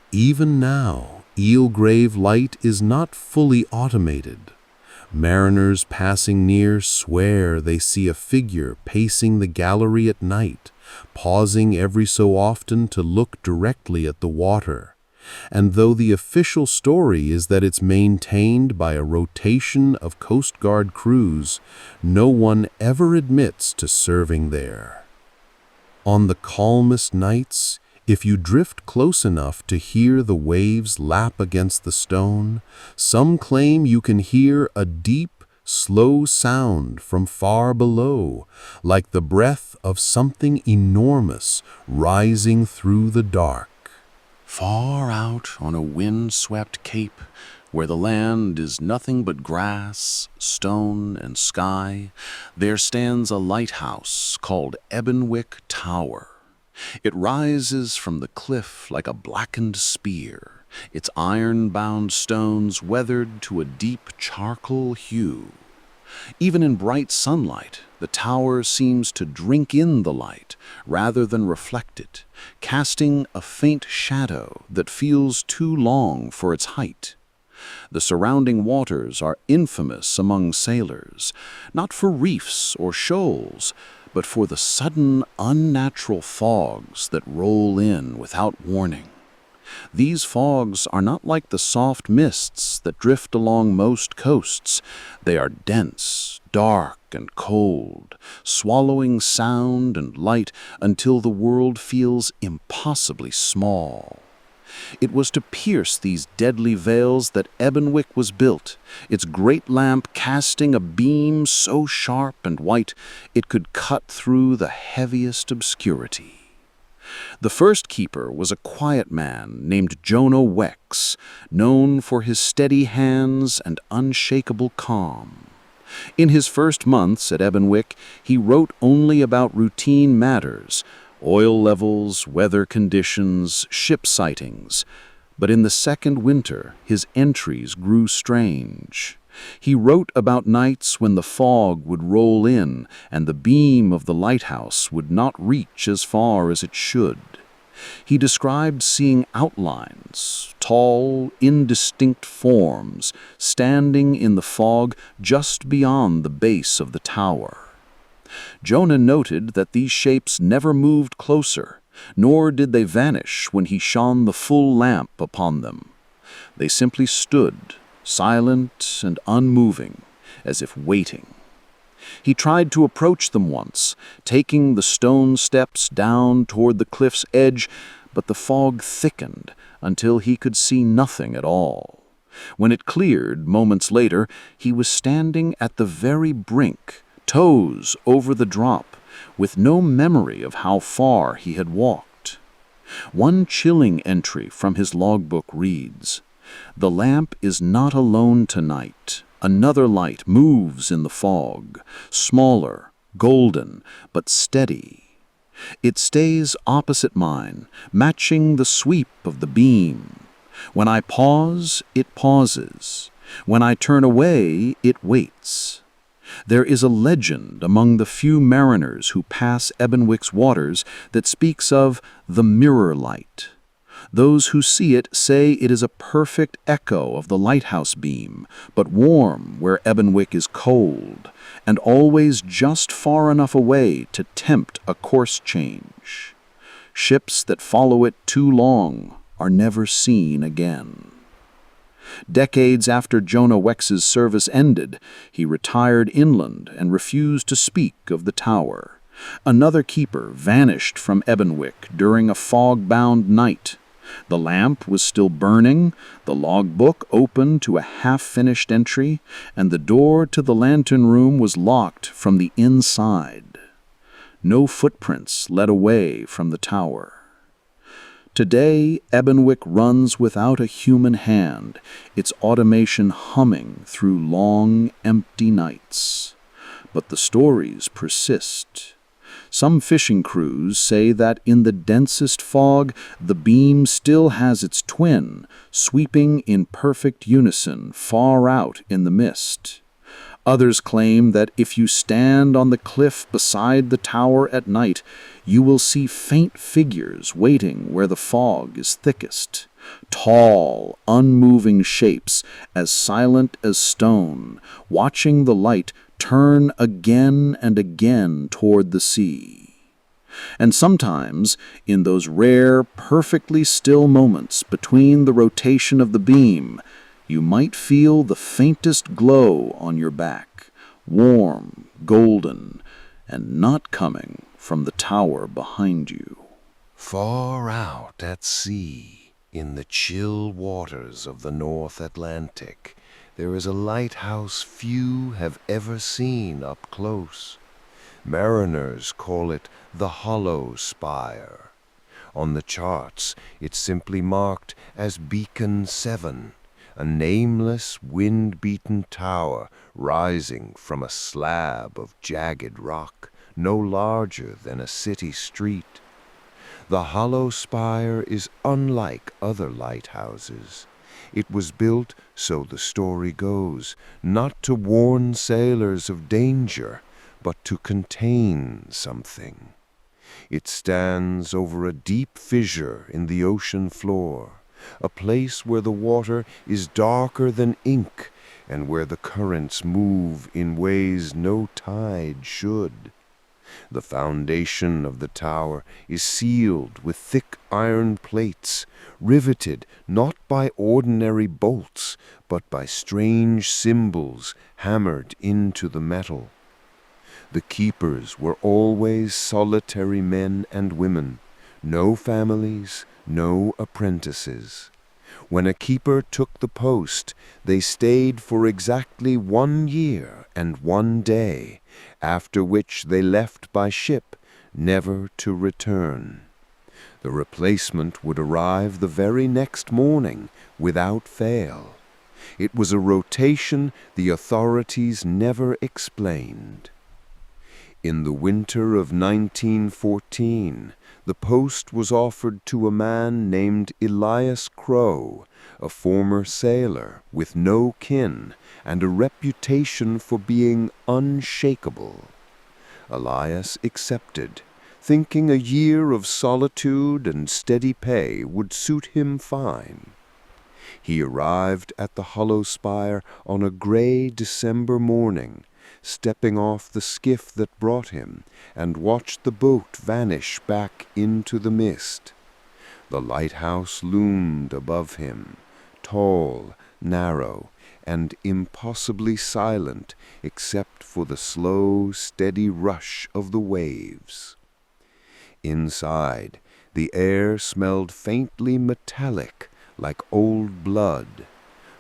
Even now, Eel Grave Light is not fully automated. Mariners passing near swear they see a figure pacing the gallery at night, pausing every so often to look directly at the water. And though the official story is that it's maintained by a rotation of Coast Guard crews, no one ever admits to serving there. On the calmest nights, if you drift close enough to hear the waves lap against the stone, some claim you can hear a deep, slow sound from far below, like the breath of something enormous rising through the dark. Far out on a wind-swept cape, where the land is nothing but grass, stone, and sky, there stands a lighthouse called Ebbenwick Tower. It rises from the cliff like a blackened spear, its iron-bound stones weathered to a deep charcoal hue. Even in bright sunlight, the tower seems to drink in the light rather than reflect it, casting a faint shadow that feels too long for its height. The surrounding waters are infamous among sailors, not for reefs or shoals, but for the sudden, unnatural fogs that roll in without warning. These fogs are not like the soft mists that drift along most coasts. They are dense, dark, and cold, swallowing sound and light until the world feels impossibly small. It was to pierce these deadly veils that Ebbenwick was built, its great lamp casting a beam so sharp and white it could cut through the heaviest obscurity. The first keeper was a quiet man named Jonah Wex, known for his steady hands and unshakable calm. In his first months at Ebbenwick, he wrote only about routine matters, oil levels, weather conditions, ship sightings. But in the second winter, his entries grew strange. He wrote about nights when the fog would roll in and the beam of the lighthouse would not reach as far as it should. He described seeing outlines, tall, indistinct forms, standing in the fog just beyond the base of the tower. Jonah noted that these shapes never moved closer, nor did they vanish when he shone the full lamp upon them. They simply stood, silent and unmoving, as if waiting. He tried to approach them once, taking the stone steps down toward the cliff's edge, but the fog thickened until he could see nothing at all. When it cleared, moments later, he was standing at the very brink, toes over the drop, with no memory of how far he had walked. One chilling entry from his logbook reads, "The lamp is not alone tonight. Another light moves in the fog, smaller, golden, but steady. It stays opposite mine, matching the sweep of the beam. When I pause, it pauses. When I turn away, it waits." There is a legend among the few mariners who pass Ebbenwick's waters that speaks of the mirror light. Those who see it say it is a perfect echo of the lighthouse beam, but warm where Ebbenwick is cold, and always just far enough away to tempt a course change. Ships that follow it too long are never seen again. Decades after Jonah Wex's service ended, he retired inland and refused to speak of the tower. Another keeper vanished from Ebbenwick during a fog-bound night. The lamp was still burning, the logbook open to a half-finished entry, and the door to the lantern room was locked from the inside. No footprints led away from the tower. Today, Ebbenwick runs without a human hand, its automation humming through long, empty nights. But the stories persist. Some fishing crews say that in the densest fog, the beam still has its twin, sweeping in perfect unison far out in the mist. Others claim that if you stand on the cliff beside the tower at night, you will see faint figures waiting where the fog is thickest. Tall, unmoving shapes, as silent as stone, watching the light turn again and again toward the sea. And sometimes, in those rare, perfectly still moments between the rotation of the beam, you might feel the faintest glow on your back, warm, golden, and not coming from the tower behind you. Far out at sea, in the chill waters of the North Atlantic, there is a lighthouse few have ever seen up close. Mariners call it the Hollow Spire. On the charts, it's simply marked as Beacon 7, a nameless, wind-beaten tower rising from a slab of jagged rock, no larger than a city street. The Hollow Spire is unlike other lighthouses. It was built, so the story goes, not to warn sailors of danger, but to contain something. It stands over a deep fissure in the ocean floor, a place where the water is darker than ink and where the currents move in ways no tide should. The foundation of the tower is sealed with thick iron plates, riveted not by ordinary bolts, but by strange symbols hammered into the metal. The keepers were always solitary men and women, no families, no apprentices. When a keeper took the post, they stayed for exactly 1 year and 1 day, after which they left by ship, never to return. The replacement would arrive the very next morning, without fail. It was a rotation the authorities never explained. In the winter of 1914, the post was offered to a man named Elias Crow, a former sailor with no kin and a reputation for being unshakable. Elias accepted, thinking a year of solitude and steady pay would suit him fine. He arrived at the Hollow Spire on a gray December morning, stepping off the skiff that brought him, and watched the boat vanish back into the mist. The lighthouse loomed above him, tall, narrow, and impossibly silent except for the slow, steady rush of the waves. Inside, the air smelled faintly metallic, like old blood.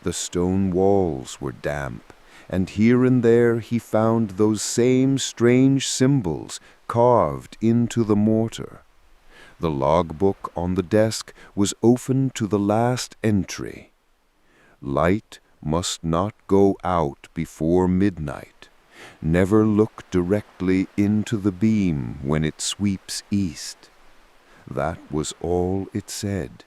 The stone walls were damp, and here and there he found those same strange symbols carved into the mortar. The logbook on the desk was open to the last entry. Light must not go out before midnight. Never look directly into the beam when it sweeps east. That was all it said.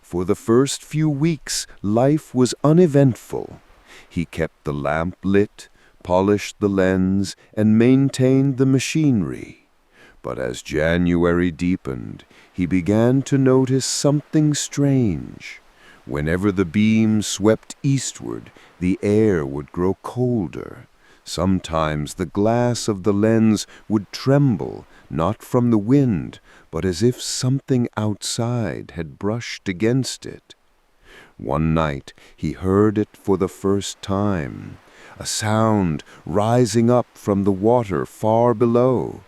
For the first few weeks, life was uneventful. He kept the lamp lit, polished the lens, and maintained the machinery. But as January deepened, he began to notice something strange. Whenever the beam swept eastward, the air would grow colder. Sometimes the glass of the lens would tremble, not from the wind, but as if something outside had brushed against it. One night he heard it for the first time, a sound rising up from the water far below.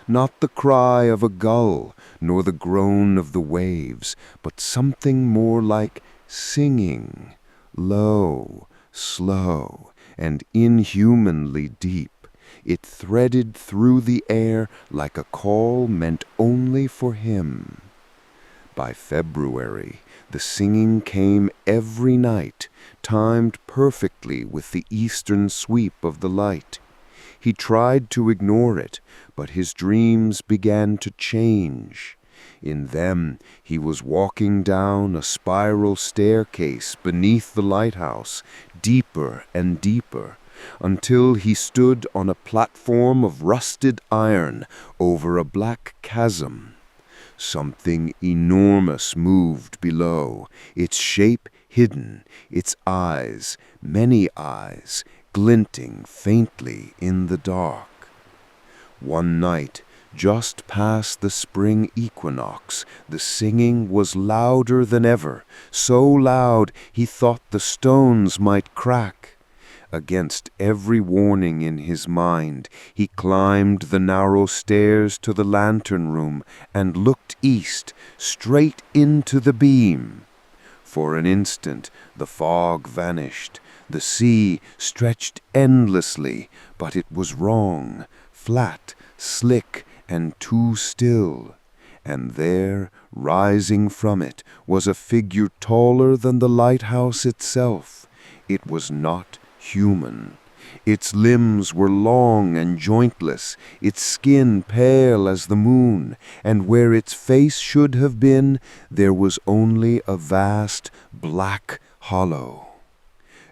Not the cry of a gull, nor the groan of the waves, but something more like singing, low, slow, and inhumanly deep. It threaded through the air like a call meant only for him. By February, the singing came every night, timed perfectly with the eastern sweep of the light. He tried to ignore it, but his dreams began to change. In them, he was walking down a spiral staircase beneath the lighthouse, deeper and deeper, until he stood on a platform of rusted iron over a black chasm. Something enormous moved below, its shape hidden, its eyes, many eyes, glinting faintly in the dark. One night, just past the spring equinox, the singing was louder than ever, so loud he thought the stones might crack. Against every warning in his mind, he climbed the narrow stairs to the lantern room and looked east, straight into the beam. For an instant, the fog vanished. The sea stretched endlessly, but it was wrong, flat, slick, and too still. And there, rising from it, was a figure taller than the lighthouse itself. It was not human. Its limbs were long and jointless, its skin pale as the moon, and where its face should have been, there was only a vast black hollow.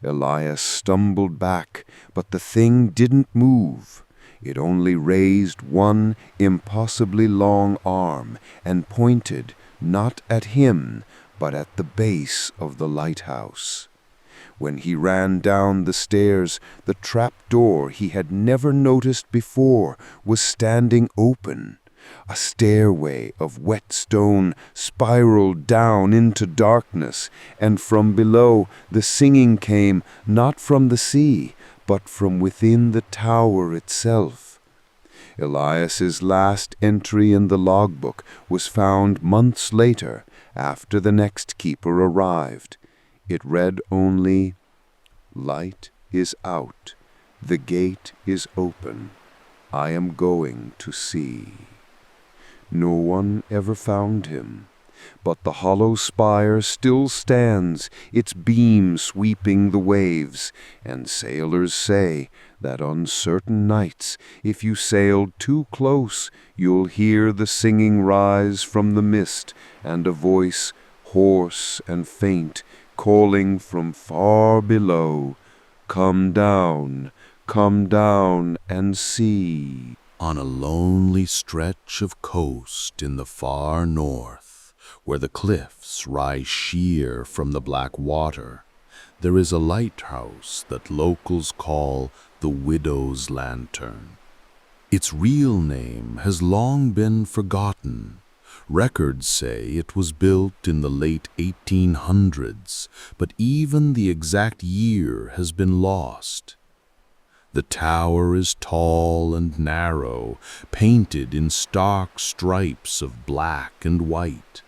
Elias stumbled back, but the thing didn't move. It only raised one impossibly long arm and pointed not at him, but at the base of the lighthouse. When he ran down the stairs, the trap-door he had never noticed before was standing open. A stairway of wet stone spiraled down into darkness, and from below the singing came not from the sea, but from within the tower itself. Elias's last entry in the logbook was found months later, after the next keeper arrived. It read only, "Light is out. The gate is open. I am going to sea." No one ever found him, but the hollow spire still stands, its beam sweeping the waves, and sailors say that on certain nights, if you sailed too close, you'll hear the singing rise from the mist, and a voice, hoarse and faint, calling from far below, come down and see." On a lonely stretch of coast in the far north, where the cliffs rise sheer from the black water, there is a lighthouse that locals call the Widow's Lantern. Its real name has long been forgotten. Records say it was built in the late 1800s, but even the exact year has been lost. The tower is tall and narrow, painted in stark stripes of black and white,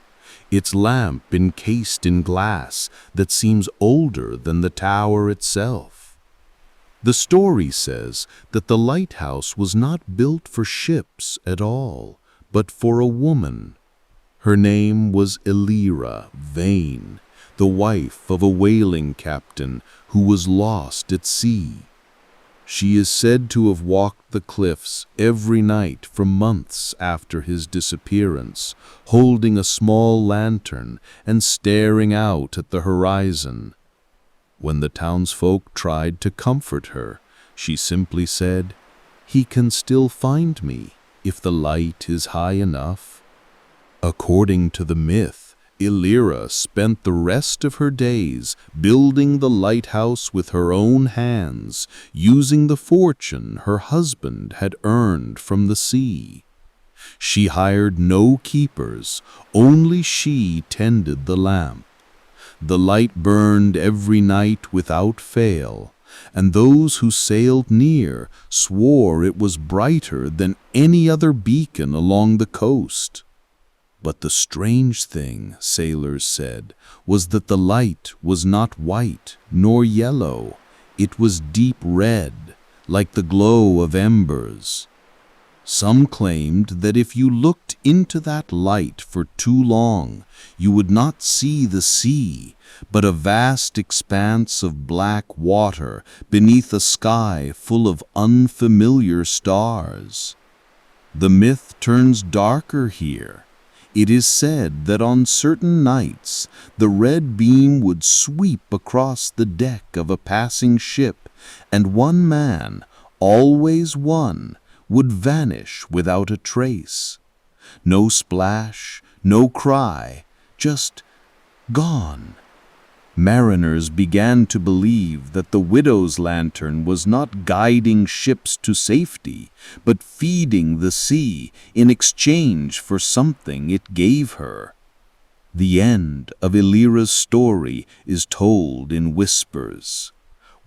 its lamp encased in glass that seems older than the tower itself. The story says that the lighthouse was not built for ships at all, but for a woman. Her name was Elira Vane, the wife of a whaling captain who was lost at sea. She is said to have walked the cliffs every night for months after his disappearance, holding a small lantern and staring out at the horizon. When the townsfolk tried to comfort her, she simply said, "He can still find me if the light is high enough." According to the myth, Elira spent the rest of her days building the lighthouse with her own hands, using the fortune her husband had earned from the sea. She hired no keepers, only she tended the lamp. The light burned every night without fail, and those who sailed near swore it was brighter than any other beacon along the coast. But the strange thing, sailors said, was that the light was not white nor yellow. It was deep red, like the glow of embers. Some claimed that if you looked into that light for too long, you would not see the sea, but a vast expanse of black water beneath a sky full of unfamiliar stars. The myth turns darker here. It is said that on certain nights, the red beam would sweep across the deck of a passing ship, and one man, always one, would vanish without a trace. No splash, no cry, just gone. Mariners began to believe that the widow's lantern was not guiding ships to safety, but feeding the sea in exchange for something it gave her. The end of Elira's story is told in whispers.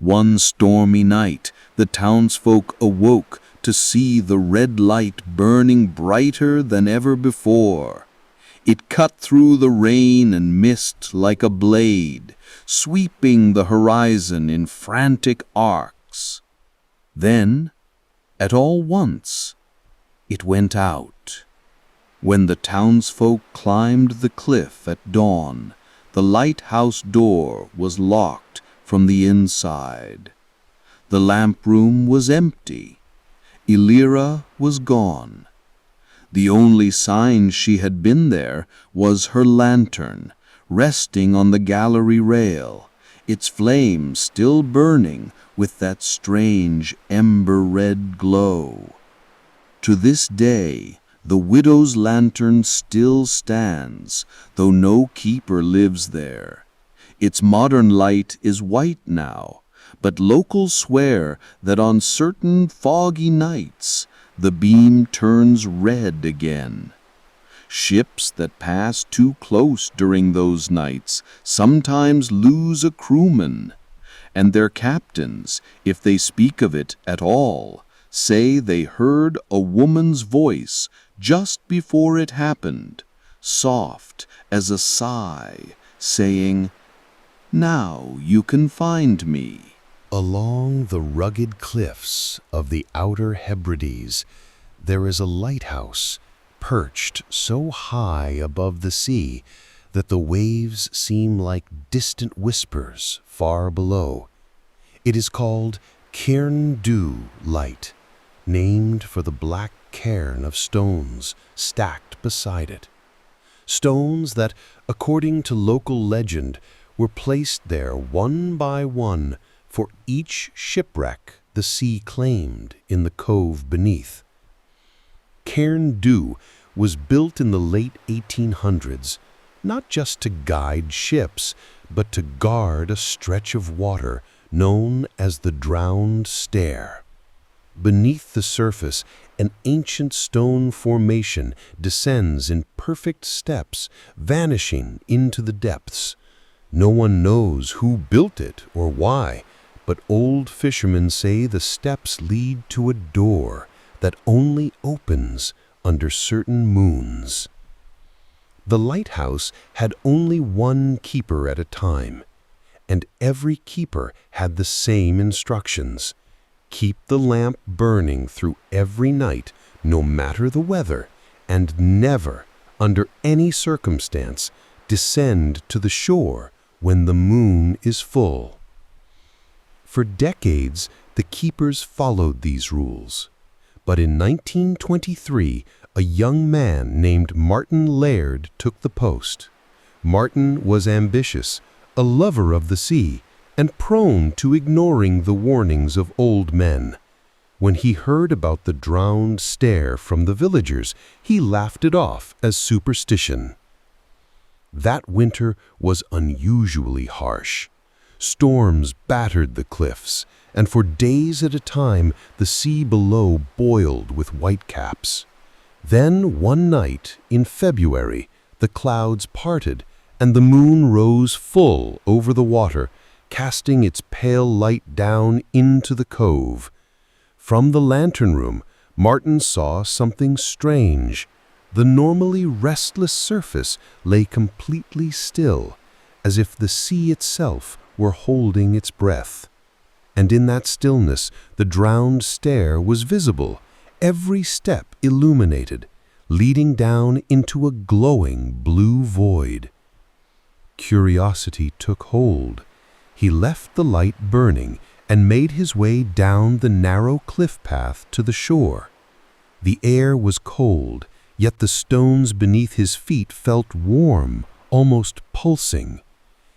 One stormy night, the townsfolk awoke to see the red light burning brighter than ever before. It cut through the rain and mist like a blade, sweeping the horizon in frantic arcs. Then, at all once, it went out. When the townsfolk climbed the cliff at dawn, the lighthouse door was locked from the inside. The lamp room was empty. Elira was gone. The only sign she had been there was her lantern, resting on the gallery rail, its flame still burning with that strange ember-red glow. To this day, the widow's lantern still stands, though no keeper lives there. Its modern light is white now, but locals swear that on certain foggy nights, the beam turns red again. Ships that pass too close during those nights sometimes lose a crewman, and their captains, if they speak of it at all, say they heard a woman's voice just before it happened, soft as a sigh, saying, "Now you can find me." Along the rugged cliffs of the outer Hebrides, there is a lighthouse perched so high above the sea that the waves seem like distant whispers far below. It is called Cairn Dhu Light, named for the black cairn of stones stacked beside it. Stones that, according to local legend, were placed there one by one for each shipwreck the sea claimed in the cove beneath. Cairn Dhu was built in the late 1800s, not just to guide ships, but to guard a stretch of water known as the Drowned Stair. Beneath the surface, an ancient stone formation descends in perfect steps, vanishing into the depths. No one knows who built it or why, but old fishermen say the steps lead to a door that only opens under certain moons. The lighthouse had only one keeper at a time, and every keeper had the same instructions. Keep the lamp burning through every night, no matter the weather, and never, under any circumstance, descend to the shore when the moon is full. For decades, the keepers followed these rules. But in 1923, a young man named Martin Laird took the post. Martin was ambitious, a lover of the sea, and prone to ignoring the warnings of old men. When he heard about the Drowned Stair from the villagers, he laughed it off as superstition. That winter was unusually harsh. Storms battered the cliffs, and for days at a time the sea below boiled with whitecaps. Then one night in February, the clouds parted, and the moon rose full over the water, casting its pale light down into the cove. From the lantern room, Martin saw something strange. The normally restless surface lay completely still, as if the sea itself were holding its breath. And in that stillness, the Drowned Stair was visible, every step illuminated, leading down into a glowing blue void. Curiosity took hold. He left the light burning and made his way down the narrow cliff path to the shore. The air was cold, yet the stones beneath his feet felt warm, almost pulsing.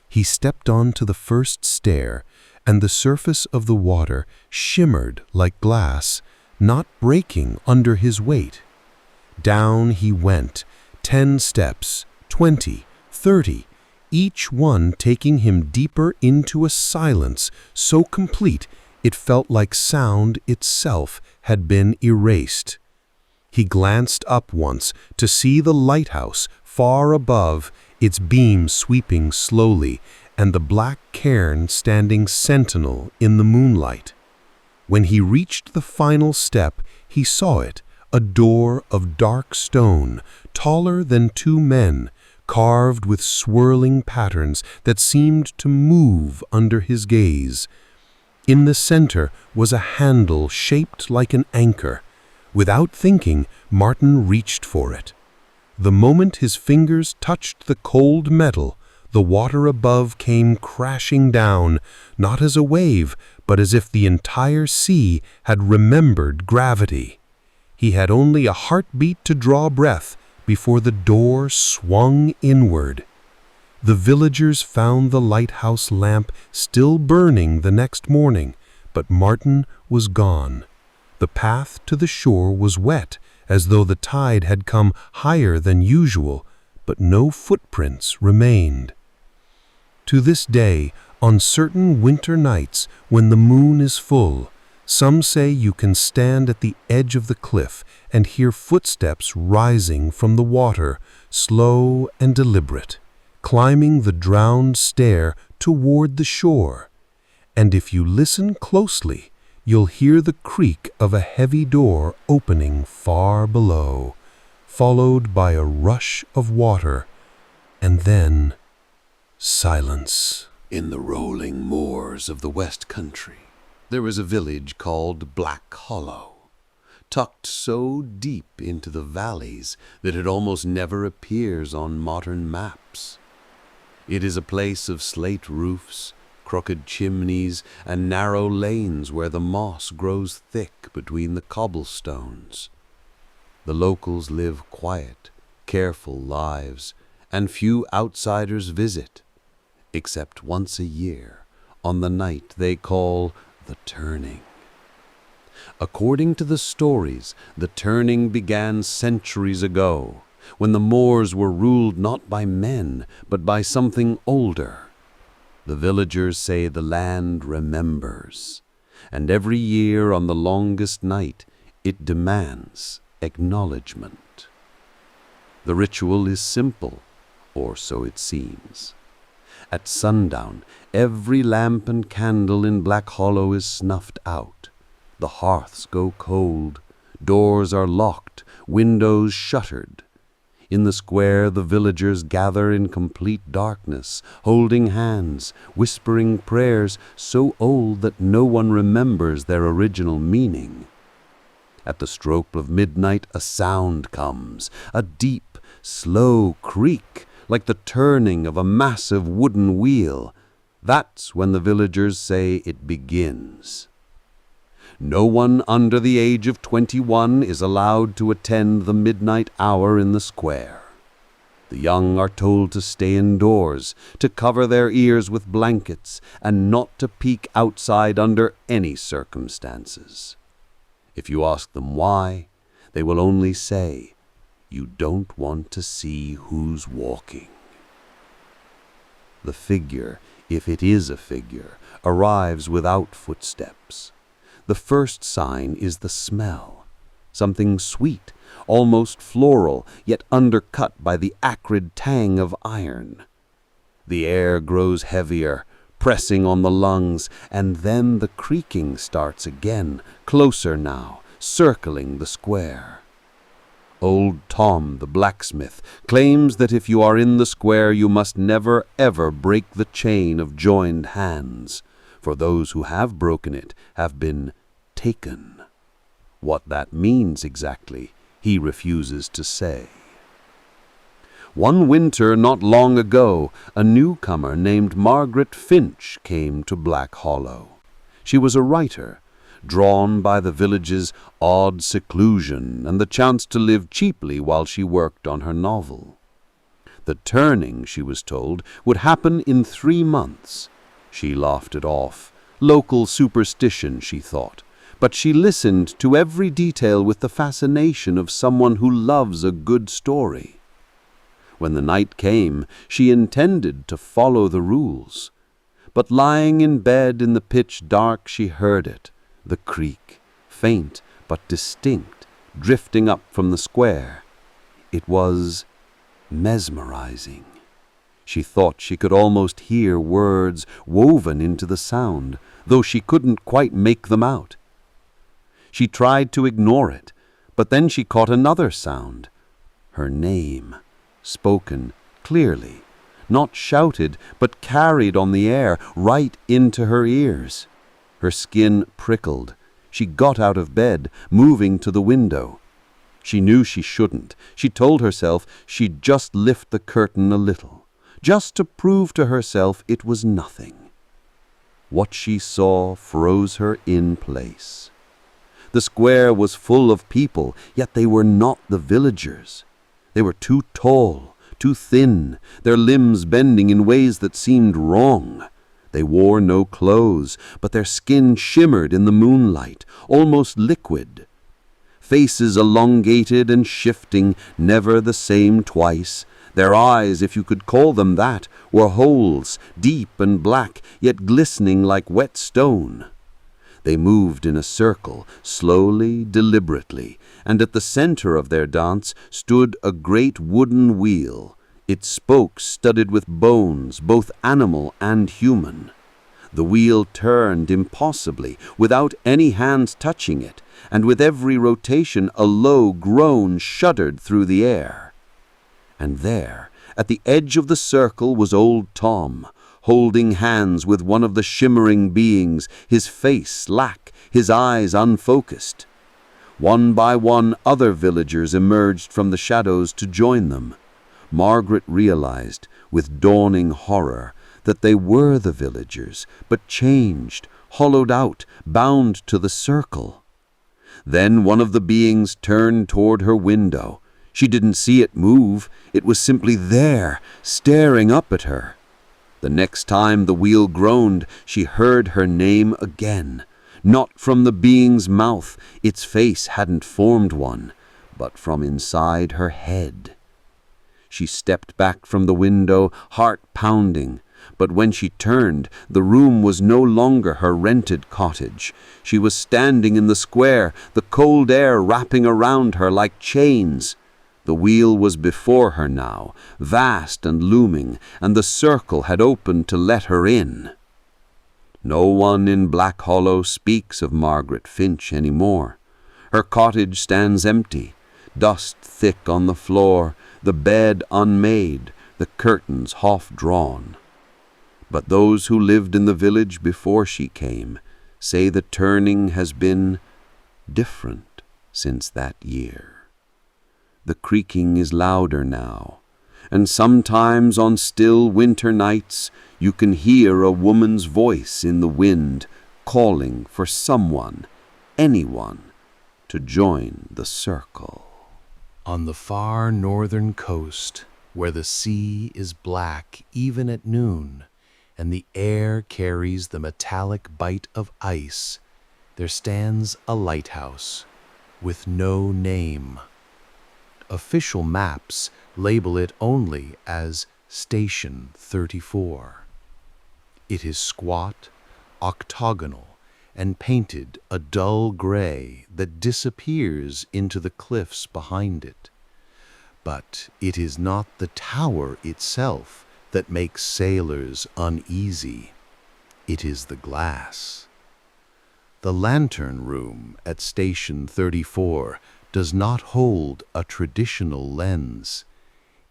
He stepped onto the first stair, and the surface of the water shimmered like glass, not breaking under his weight. Down he went, 10 steps, 20, 30, each one taking him deeper into a silence so complete it felt like sound itself had been erased. He glanced up once to see the lighthouse far above, its beam sweeping slowly, and the black cairn standing sentinel in the moonlight. When he reached the final step, he saw it, a door of dark stone, taller than 2 men, carved with swirling patterns that seemed to move under his gaze. In the center was a handle shaped like an anchor. Without thinking, Martin reached for it. The moment his fingers touched the cold metal, the water above came crashing down, not as a wave, but as if the entire sea had remembered gravity. He had only a heartbeat to draw breath before the door swung inward. The villagers found the lighthouse lamp still burning the next morning, but Martin was gone. The path to the shore was wet, as though the tide had come higher than usual, but no footprints remained. To this day, on certain winter nights when the moon is full, some say you can stand at the edge of the cliff and hear footsteps rising from the water, slow and deliberate, climbing the drowned stair toward the shore. And if you listen closely, you'll hear the creak of a heavy door opening far below, followed by a rush of water, and then silence. In the rolling moors of the West Country, there is a village called Black Hollow, tucked so deep into the valleys that it almost never appears on modern maps. It is a place of slate roofs, crooked chimneys, and narrow lanes where the moss grows thick between the cobblestones. The locals live quiet, careful lives, and few outsiders visit, except once a year, on the night they call the Turning. According to the stories, the Turning began centuries ago, when the moors were ruled not by men, but by something older. The villagers say the land remembers, and every year on the longest night it demands acknowledgement. The ritual is simple, or so it seems. At sundown, every lamp and candle in Black Hollow is snuffed out. The hearths go cold, doors are locked, windows shuttered. In the square, the villagers gather in complete darkness, holding hands, whispering prayers so old that no one remembers their original meaning. At the stroke of midnight, a sound comes, a deep, slow creak, like the turning of a massive wooden wheel. That's when the villagers say it begins. No one under the age of 21 is allowed to attend the midnight hour in the square. The young are told to stay indoors, to cover their ears with blankets, and not to peek outside under any circumstances. If you ask them why, they will only say, "You don't want to see who's walking." The figure, if it is a figure, arrives without footsteps. The first sign is the smell, something sweet, almost floral, yet undercut by the acrid tang of iron. The air grows heavier, pressing on the lungs, and then the creaking starts again, closer now, circling the square. Old Tom, the blacksmith, claims that if you are in the square you must never ever break the chain of joined hands, for those who have broken it have been taken. What that means exactly, he refuses to say. One winter not long ago, a newcomer named Margaret Finch came to Black Hollow. She was a writer, drawn by the village's odd seclusion and the chance to live cheaply while she worked on her novel. The turning, she was told, would happen in 3 months. She laughed it off. Local superstition, she thought. But she listened to every detail with the fascination of someone who loves a good story. When the night came, she intended to follow the rules. But lying in bed in the pitch dark, she heard it, the creak, faint but distinct, drifting up from the square. It was mesmerizing. She thought she could almost hear words woven into the sound, though she couldn't quite make them out. She tried to ignore it, but then she caught another sound. Her name, spoken clearly, not shouted, but carried on the air right into her ears. Her skin prickled. She got out of bed, moving to the window. She knew she shouldn't. She told herself she'd just lift the curtain a little, just to prove to herself it was nothing. What she saw froze her in place. The square was full of people, yet they were not the villagers. They were too tall, too thin, their limbs bending in ways that seemed wrong. They wore no clothes, but their skin shimmered in the moonlight, almost liquid. Faces elongated and shifting, never the same twice. Their eyes, if you could call them that, were holes, deep and black, yet glistening like wet stone. They moved in a circle, slowly, deliberately, and at the center of their dance stood a great wooden wheel, its spokes studded with bones, both animal and human. The wheel turned impossibly, without any hands touching it, and with every rotation a low groan shuddered through the air. And there, at the edge of the circle, was old Tom, holding hands with one of the shimmering beings, his face slack, his eyes unfocused. One by one, other villagers emerged from the shadows to join them. Margaret realized, with dawning horror, that they were the villagers, but changed, hollowed out, bound to the circle. Then one of the beings turned toward her window. She didn't see it move. It was simply there, staring up at her. The next time the wheel groaned, she heard her name again. Not from the being's mouth, its face hadn't formed one, but from inside her head. She stepped back from the window, heart pounding. But when she turned, the room was no longer her rented cottage. She was standing in the square, the cold air wrapping around her like chains. The wheel was before her now, vast and looming, and the circle had opened to let her in. No one in Black Hollow speaks of Margaret Finch any more. Her cottage stands empty, dust thick on the floor, the bed unmade, the curtains half-drawn. But those who lived in the village before she came say the turning has been different since that year. The creaking is louder now, and sometimes on still winter nights you can hear a woman's voice in the wind calling for someone, anyone, to join the circle. On the far northern coast, where the sea is black even at noon, and the air carries the metallic bite of ice, there stands a lighthouse with no name. Official maps label it only as Station 34. It is squat, octagonal, and painted a dull gray that disappears into the cliffs behind it. But it is not the tower itself that makes sailors uneasy. It is the glass. The lantern room at Station 34 does not hold a traditional lens.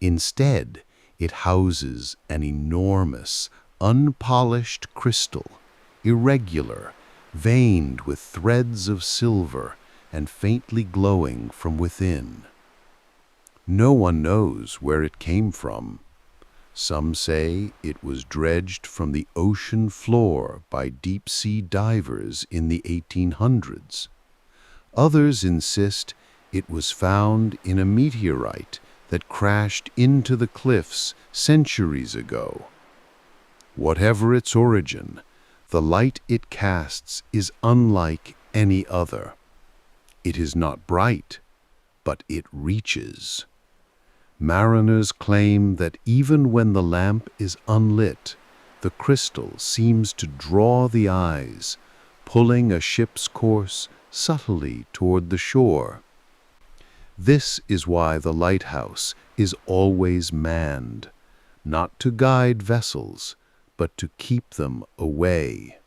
Instead, it houses an enormous, unpolished crystal, irregular, veined with threads of silver and faintly glowing from within. No one knows where it came from. Some say it was dredged from the ocean floor by deep-sea divers in the 1800s. Others insist it was found in a meteorite that crashed into the cliffs centuries ago. Whatever its origin, the light it casts is unlike any other. It is not bright, but it reaches. Mariners claim that even when the lamp is unlit, the crystal seems to draw the eyes, pulling a ship's course subtly toward the shore. This is why the lighthouse is always manned, not to guide vessels, but to keep them away.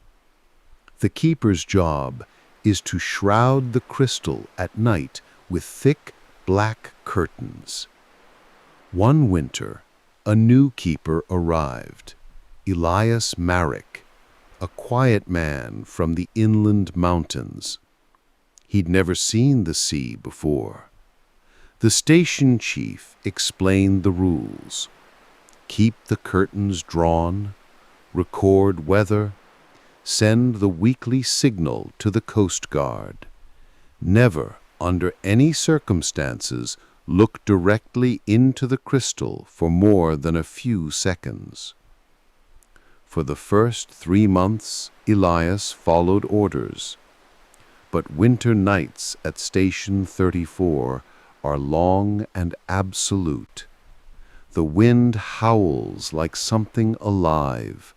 The keeper's job is to shroud the crystal at night with thick black curtains. One winter, a new keeper arrived, Elias Marek, a quiet man from the inland mountains. He'd never seen the sea before. The station chief explained the rules. Keep the curtains drawn, record weather, send the weekly signal to the Coast Guard. Never, under any circumstances, look directly into the crystal for more than a few seconds. For the first 3 months, Elias followed orders. But winter nights at Station 34 are long and absolute. The wind howls like something alive.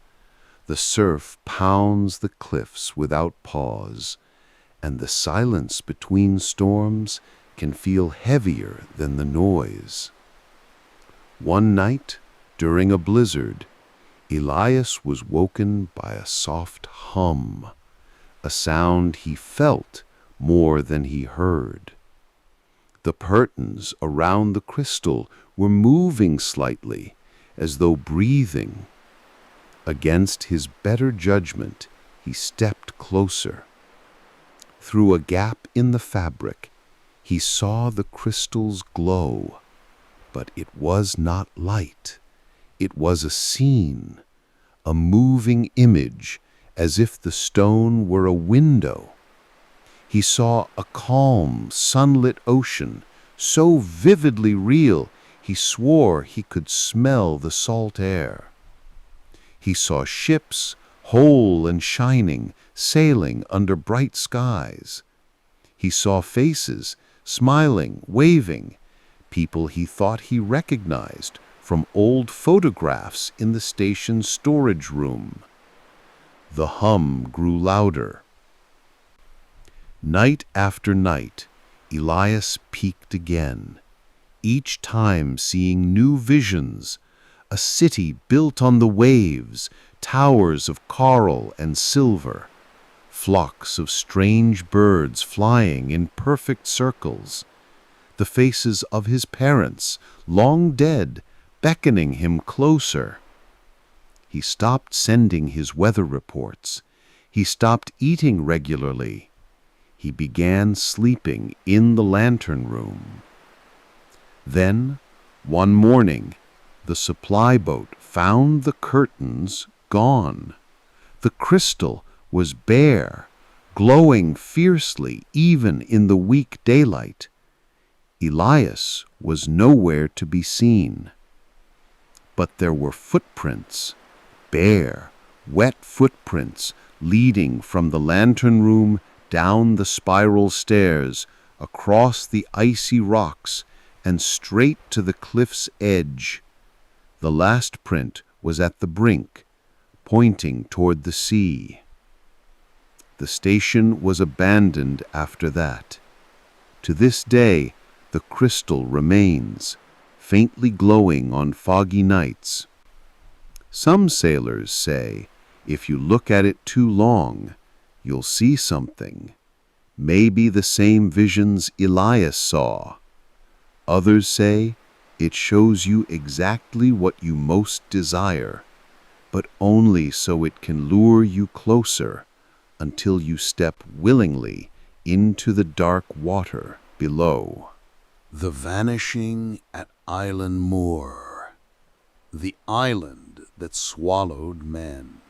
The surf pounds the cliffs without pause, and the silence between storms can feel heavier than the noise. One night, during a blizzard, Elias was woken by a soft hum, a sound he felt more than he heard. The curtains around the crystal were moving slightly, as though breathing. Against his better judgment, he stepped closer. Through a gap in the fabric, he saw the crystal's glow, but it was not light. It was a scene, a moving image, as if the stone were a window. He saw a calm, sunlit ocean, so vividly real he swore he could smell the salt air. He saw ships, whole and shining, sailing under bright skies. He saw faces, smiling, waving, people he thought he recognized from old photographs in the station's storage room. The hum grew louder. Night after night, Elias peeked again, each time seeing new visions, a city built on the waves, towers of coral and silver, flocks of strange birds flying in perfect circles, the faces of his parents, long dead, beckoning him closer. He stopped sending his weather reports. He stopped eating regularly. He began sleeping in the lantern room. Then, one morning, the supply boat found the curtains gone. The crystal was bare, glowing fiercely even in the weak daylight. Elias was nowhere to be seen. But there were footprints, bare, wet footprints leading from the lantern room down the spiral stairs, across the icy rocks, and straight to the cliff's edge. The last print was at the brink, pointing toward the sea. The station was abandoned after that. To this day, the crystal remains, faintly glowing on foggy nights. Some sailors say, if you look at it too long, you'll see something. Maybe the same visions Elias saw. Others say it shows you exactly what you most desire, but only so it can lure you closer until you step willingly into the dark water below. The Vanishing at Island Moor, the island that swallowed men.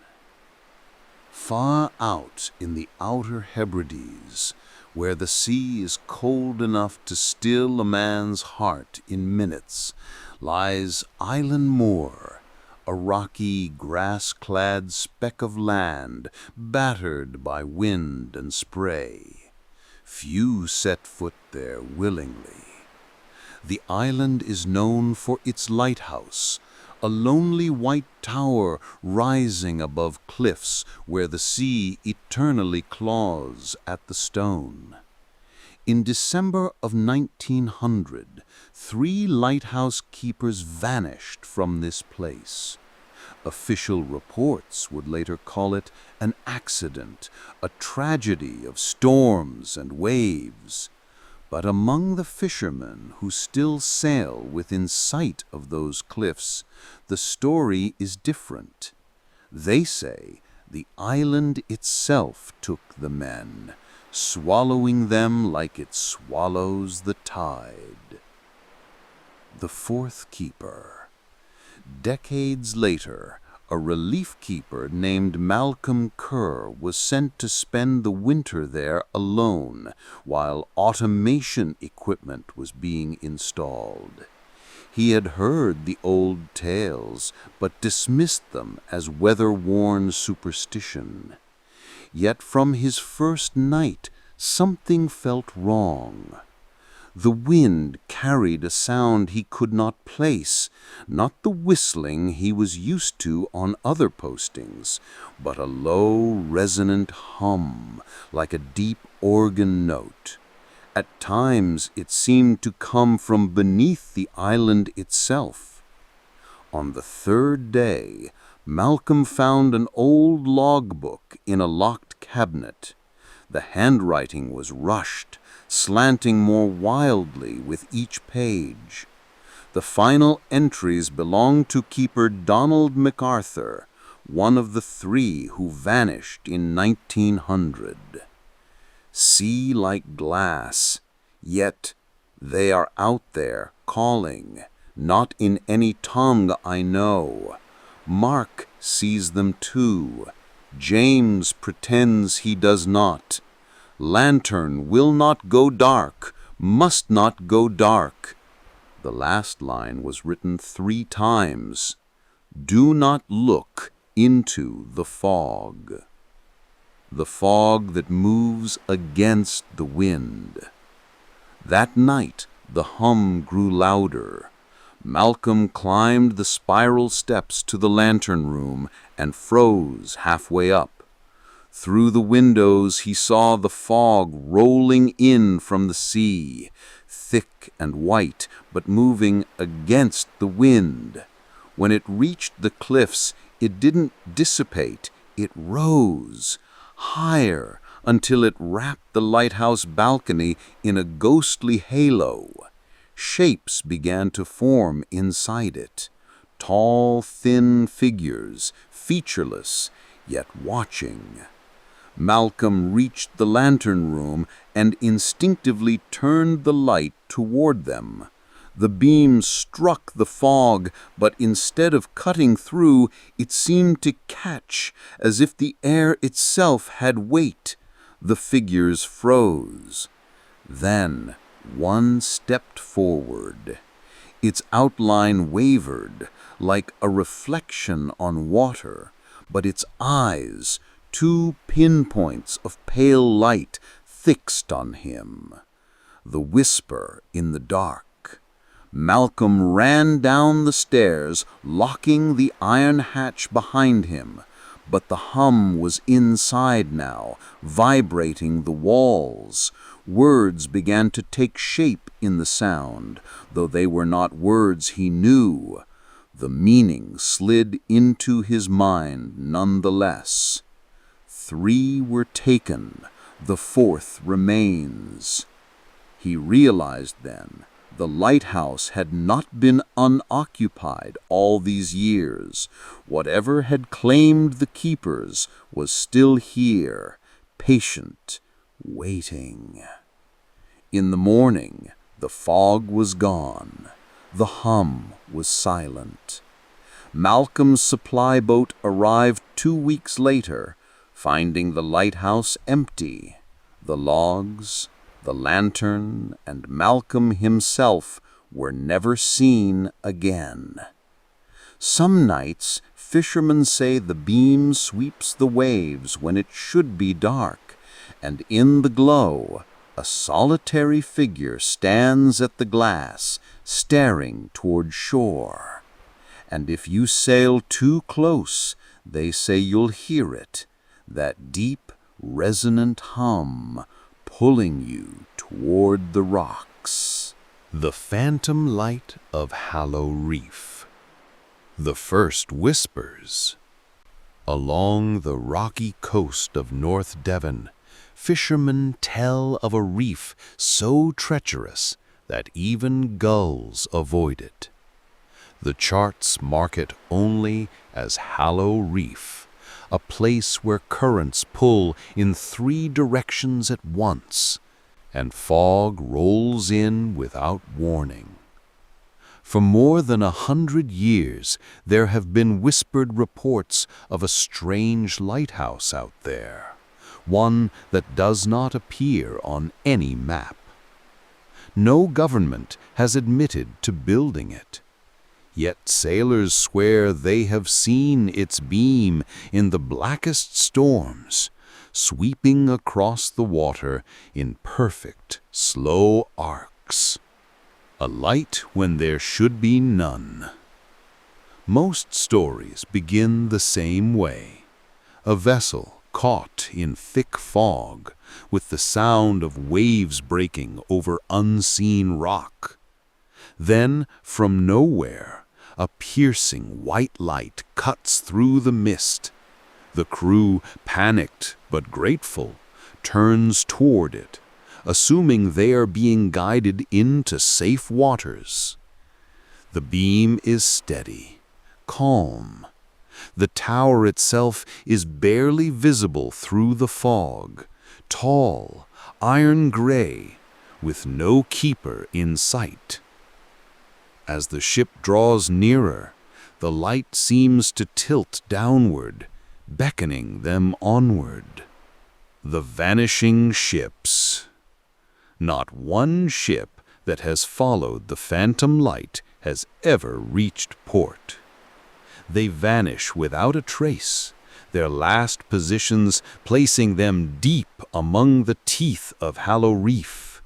Far out in the outer Hebrides, where the sea is cold enough to still a man's heart in minutes, lies Island Moor, a rocky, grass-clad speck of land battered by wind and spray. Few set foot there willingly. The island is known for its lighthouse, a lonely white tower rising above cliffs where the sea eternally claws at the stone. In December of 1900, 3 lighthouse keepers vanished from this place. Official reports would later call it an accident, a tragedy of storms and waves. But among the fishermen who still sail within sight of those cliffs, the story is different. They say the island itself took the men, swallowing them like it swallows the tide. The 4th keeper. Decades later, a relief keeper named Malcolm Kerr was sent to spend the winter there alone while automation equipment was being installed. He had heard the old tales, but dismissed them as weather-worn superstition. Yet from his first night, something felt wrong. The wind carried a sound he could not place, not the whistling he was used to on other postings, but a low, resonant hum, like a deep organ note. At times it seemed to come from beneath the island itself. On the 3rd day, Malcolm found an old logbook in a locked cabinet. The handwriting was rushed, slanting more wildly with each page. The final entries belonged to keeper Donald MacArthur, one of the 3 who vanished in 1900. Sea like glass, yet they are out there calling, not in any tongue I know. Mark sees them too. James pretends he does not. Lantern will not go dark, must not go dark. The last line was written 3 times. Do not look into the fog. The fog that moves against the wind. That night the hum grew louder. Malcolm climbed the spiral steps to the lantern room and froze halfway up. Through the windows he saw the fog rolling in from the sea, thick and white, but moving against the wind. When it reached the cliffs, it didn't dissipate, it rose, higher, until it wrapped the lighthouse balcony in a ghostly halo. Shapes began to form inside it. Tall, thin figures, featureless, yet watching. Malcolm reached the lantern room and instinctively turned the light toward them. The beam struck the fog, but instead of cutting through, it seemed to catch, as if the air itself had weight. The figures froze. Then one stepped forward. Its outline wavered, like a reflection on water, but its eyes, 2 pinpoints of pale light, fixed on him. The whisper in the dark. Malcolm ran down the stairs, locking the iron hatch behind him. But the hum was inside now, vibrating the walls. Words began to take shape in the sound, though they were not words he knew. The meaning slid into his mind nonetheless. 3 were taken, the 4th remains. He realized then the lighthouse had not been unoccupied all these years. Whatever had claimed the keepers was still here, patient, waiting. In the morning, the fog was gone. The hum was silent. Malcolm's supply boat arrived 2 weeks later, finding the lighthouse empty. The logs, the lantern, and Malcolm himself were never seen again. Some nights, fishermen say the beam sweeps the waves when it should be dark, and in the glow, a solitary figure stands at the glass, staring toward shore. And if you sail too close, they say you'll hear it, that deep, resonant hum, pulling you toward the rocks. The phantom light of Hallow Reef. The first whispers. Along the rocky coast of North Devon, fishermen tell of a reef so treacherous that even gulls avoid it. The charts mark it only as Hallow Reef, a place where currents pull in 3 directions at once, and fog rolls in without warning. For more than 100 years, there have been whispered reports of a strange lighthouse out there, one that does not appear on any map. No government has admitted to building it, yet sailors swear they have seen its beam in the blackest storms, sweeping across the water in perfect, slow arcs. A light when there should be none. Most stories begin the same way. A vessel caught in thick fog, with the sound of waves breaking over unseen rock. Then, from nowhere, a piercing white light cuts through the mist. The crew, panicked but grateful, turns toward it, assuming they are being guided into safe waters. The beam is steady, calm. The tower itself is barely visible through the fog, tall, iron gray, with no keeper in sight. As the ship draws nearer, the light seems to tilt downward, beckoning them onward. The vanishing ships. Not one ship that has followed the phantom light has ever reached port. They vanish without a trace, their last positions placing them deep among the teeth of Hallow Reef.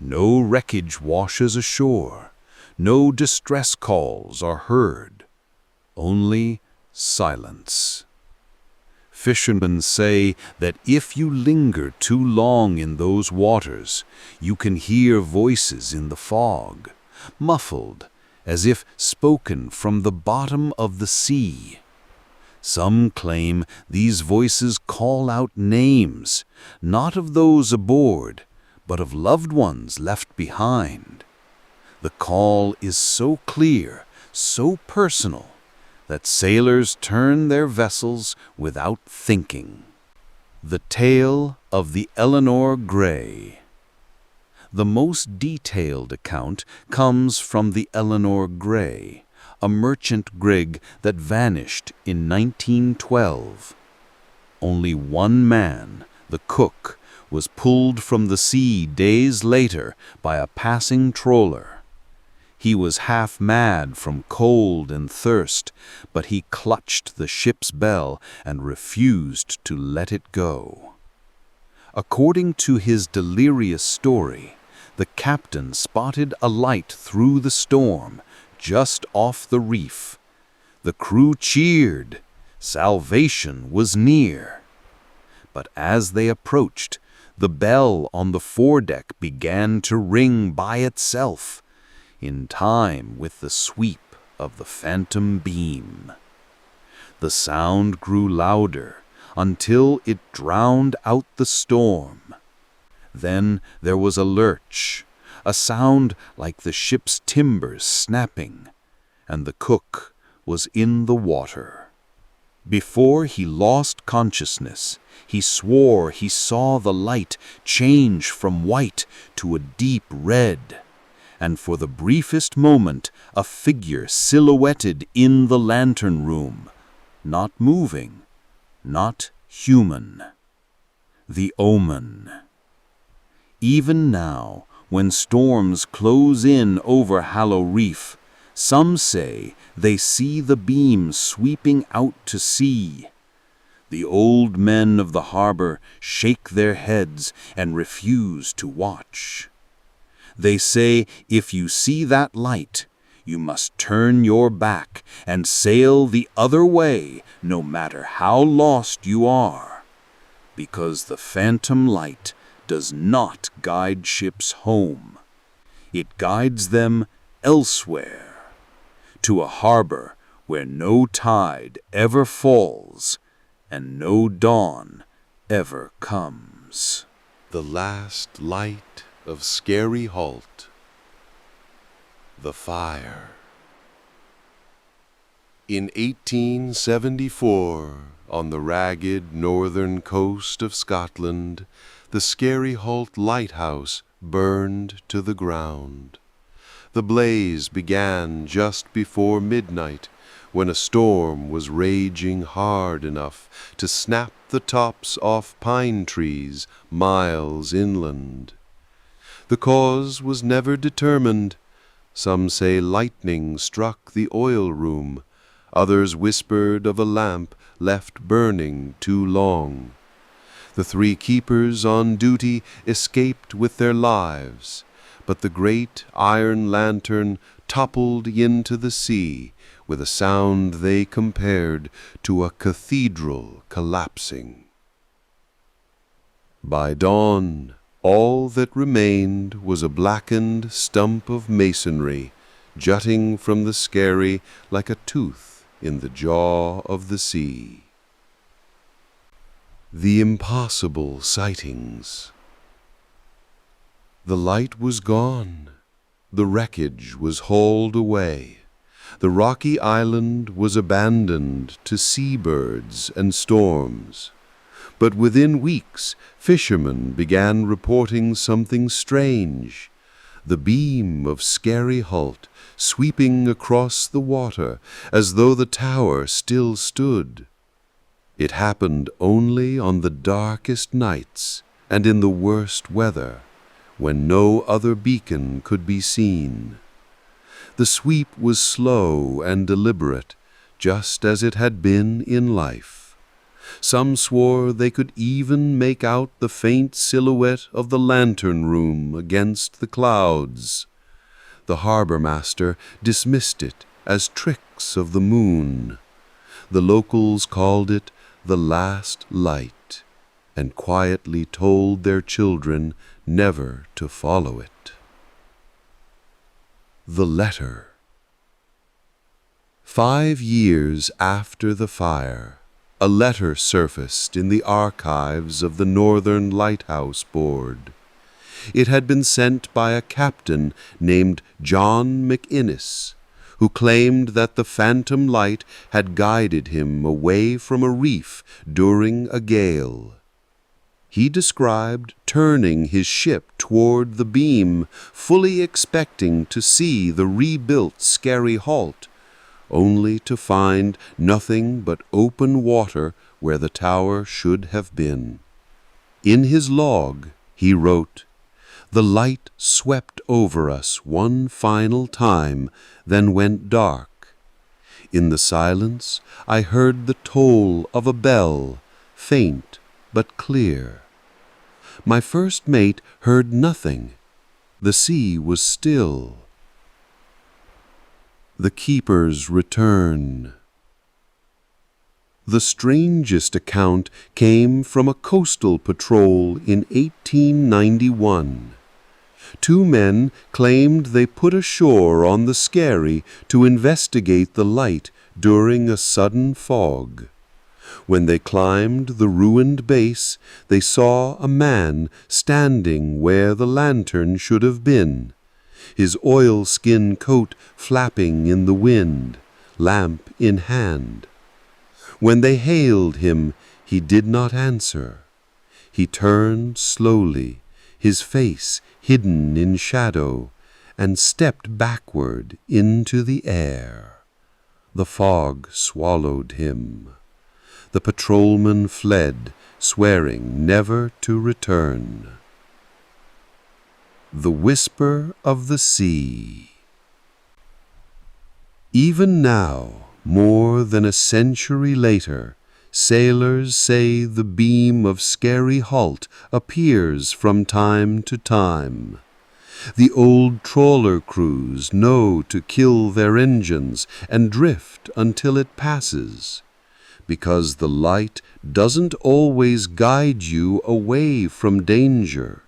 No wreckage washes ashore, no distress calls are heard, only silence. Fishermen say that if you linger too long in those waters, you can hear voices in the fog, muffled, as if spoken from the bottom of the sea. Some claim these voices call out names, not of those aboard, but of loved ones left behind. The call is so clear, so personal, that sailors turn their vessels without thinking. The tale of the Eleanor Gray. The most detailed account comes from the Eleanor Gray, a merchant brig that vanished in 1912. Only one man, the cook, was pulled from the sea days later by a passing trawler. He was half mad from cold and thirst, but he clutched the ship's bell and refused to let it go. According to his delirious story, the captain spotted a light through the storm, just off the reef. The crew cheered. Salvation was near. But as they approached, the bell on the foredeck began to ring by itself, in time with the sweep of the phantom beam. The sound grew louder until it drowned out the storm. Then there was a lurch, a sound like the ship's timbers snapping, and the cook was in the water. Before he lost consciousness, he swore he saw the light change from white to a deep red, and for the briefest moment a figure silhouetted in the lantern room, not moving, not human. The omen. Even now, when storms close in over Hallow Reef, some say they see the beam sweeping out to sea. The old men of the harbor shake their heads and refuse to watch. They say if you see that light, you must turn your back and sail the other way, no matter how lost you are, because the phantom light does not guide ships home. It guides them elsewhere, to a harbor where no tide ever falls and no dawn ever comes. The last light of Scary Halt. The fire. In 1874, on the ragged northern coast of Scotland, the Scary Halt lighthouse burned to the ground. The blaze began just before midnight, when a storm was raging hard enough to snap the tops off pine trees miles inland. The cause was never determined. Some say lightning struck the oil room. Others whispered of a lamp left burning too long. The 3 keepers on duty escaped with their lives, but the great iron lantern toppled into the sea with a sound they compared to a cathedral collapsing. By dawn, all that remained was a blackened stump of masonry, jutting from the Scary like a tooth in the jaw of the sea. The impossible sightings. The light was gone. The wreckage was hauled away. The rocky island was abandoned to seabirds and storms. But within weeks, fishermen began reporting something strange. The beam of Scary Halt sweeping across the water as though the tower still stood. It happened only on the darkest nights and in the worst weather, when no other beacon could be seen. The sweep was slow and deliberate, just as it had been in life. Some swore they could even make out the faint silhouette of the lantern room against the clouds. The harbor master dismissed it as tricks of the moon. The locals called it the last light, and quietly told their children never to follow it. The letter. 5 years after the fire, a letter surfaced in the archives of the Northern Lighthouse Board. It had been sent by a captain named John McInnes, who claimed that the phantom light had guided him away from a reef during a gale. He described turning his ship toward the beam, fully expecting to see the rebuilt Scary Halt, only to find nothing but open water where the tower should have been. In his log, he wrote, "The light swept over us one final time, then went dark. In the silence, I heard the toll of a bell, faint but clear. My first mate heard nothing. The sea was still. The keepers return." The strangest account came from a coastal patrol in 1891. 2 men claimed they put ashore on the Scary to investigate the light during a sudden fog. When they climbed the ruined base, they saw a man standing where the lantern should have been, his oilskin coat flapping in the wind, lamp in hand. When they hailed him, he did not answer. He turned slowly, his face hidden in shadow, and stepped backward into the air. The fog swallowed him. The patrolman fled, swearing never to return. The Whisper of the Sea. Even now, more than a century later, sailors say the beam of Scary Halt appears from time to time. The old trawler crews know to kill their engines and drift until it passes. because the light doesn't always guide you away from danger.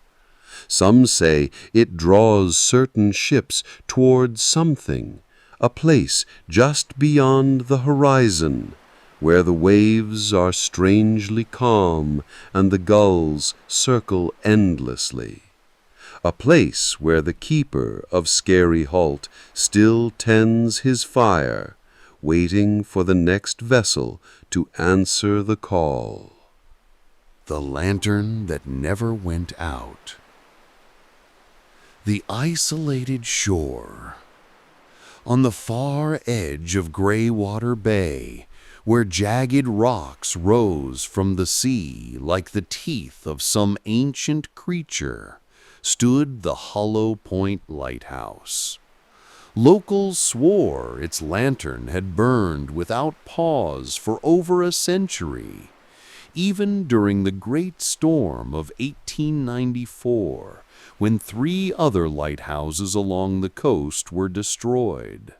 Some say it draws certain ships towards something, a place just beyond the horizon, where the waves are strangely calm and the gulls circle endlessly. A place where the keeper of Scary Halt still tends his fire, waiting for the next vessel to answer the call. The lantern that never went out. The isolated shore. On the far edge of Greywater Bay, where jagged rocks rose from the sea like the teeth of some ancient creature, stood the Hollow Point Lighthouse. Locals swore its lantern had burned without pause for over a century, even during the Great Storm of 1894, when 3 other lighthouses along the coast were destroyed.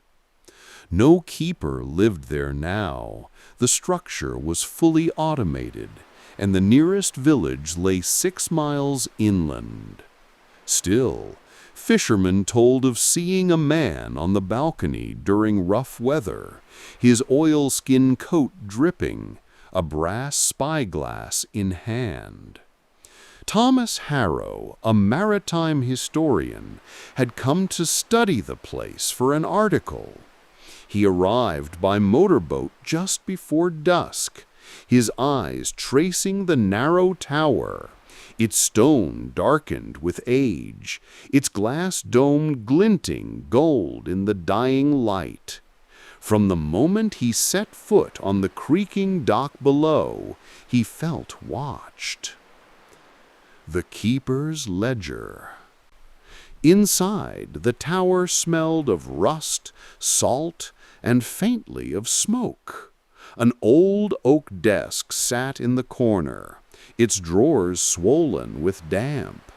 No keeper lived there now. The structure was fully automated, and the nearest village lay 6 miles inland. Still, fishermen told of seeing a man on the balcony during rough weather, his oilskin coat dripping, a brass spyglass in hand. Thomas Harrow, a maritime historian, had come to study the place for an article. He arrived by motorboat just before dusk, his eyes tracing the narrow tower, its stone darkened with age, its glass dome glinting gold in the dying light. From the moment he set foot on the creaking dock below, he felt watched. The keeper's ledger. Inside, the tower smelled of rust, salt, and faintly of smoke. An old oak desk sat in the corner, its drawers swollen with damp.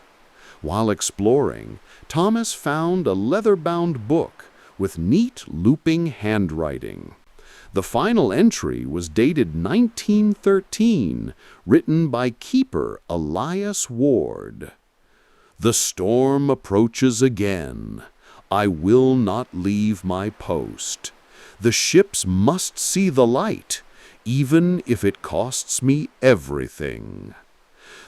While exploring, Thomas found a leather-bound book with neat looping handwriting. The final entry was dated 1913, written by keeper Elias Ward. "The storm approaches again. I will not leave my post. The ships must see the light, even if it costs me everything."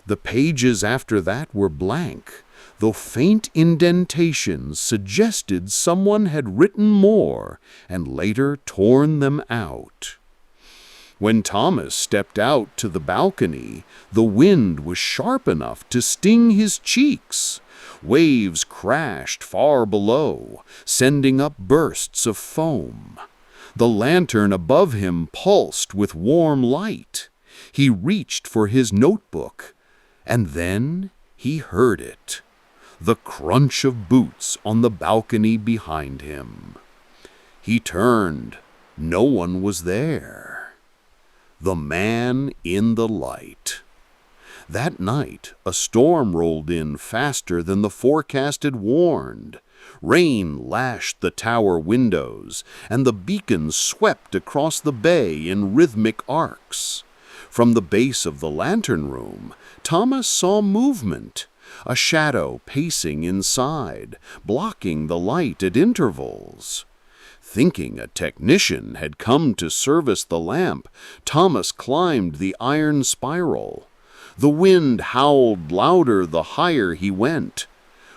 The pages after that were blank, though faint indentations suggested someone had written more and later torn them out. When Thomas stepped out to the balcony, the wind was sharp enough to sting his cheeks. Waves crashed far below, sending up bursts of foam. The lantern above him pulsed with warm light. He reached for his notebook, and then he heard it. The crunch of boots on the balcony behind him. He turned. No one was there. The man in the light. That night, a storm rolled in faster than the forecast had warned. Rain lashed the tower windows, and the beacons swept across the bay in rhythmic arcs. From the base of the lantern room, Thomas saw movement, a shadow pacing inside, blocking the light at intervals. Thinking a technician had come to service the lamp, Thomas climbed the iron spiral. The wind howled louder the higher he went.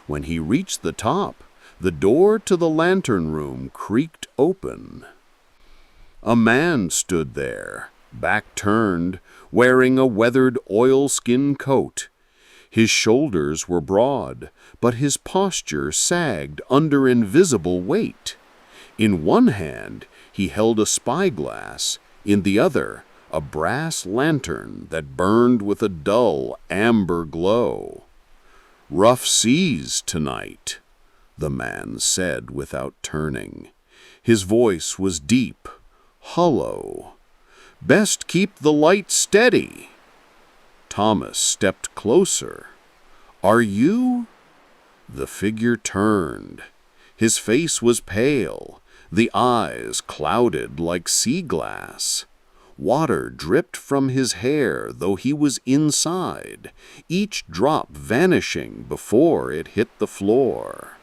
When he reached the top, the door to the lantern room creaked open. A man stood there, back turned, wearing a weathered oilskin coat. His shoulders were broad, but his posture sagged under invisible weight. In one hand, he held a spyglass, in the other, a brass lantern that burned with a dull amber glow. "Rough seas tonight," the man said without turning. His voice was deep, hollow. "Best keep the light steady." Thomas stepped closer. "Are you?" The figure turned. His face was pale, the eyes clouded like sea glass. Water dripped from his hair, though he was inside, each drop vanishing before it hit the floor.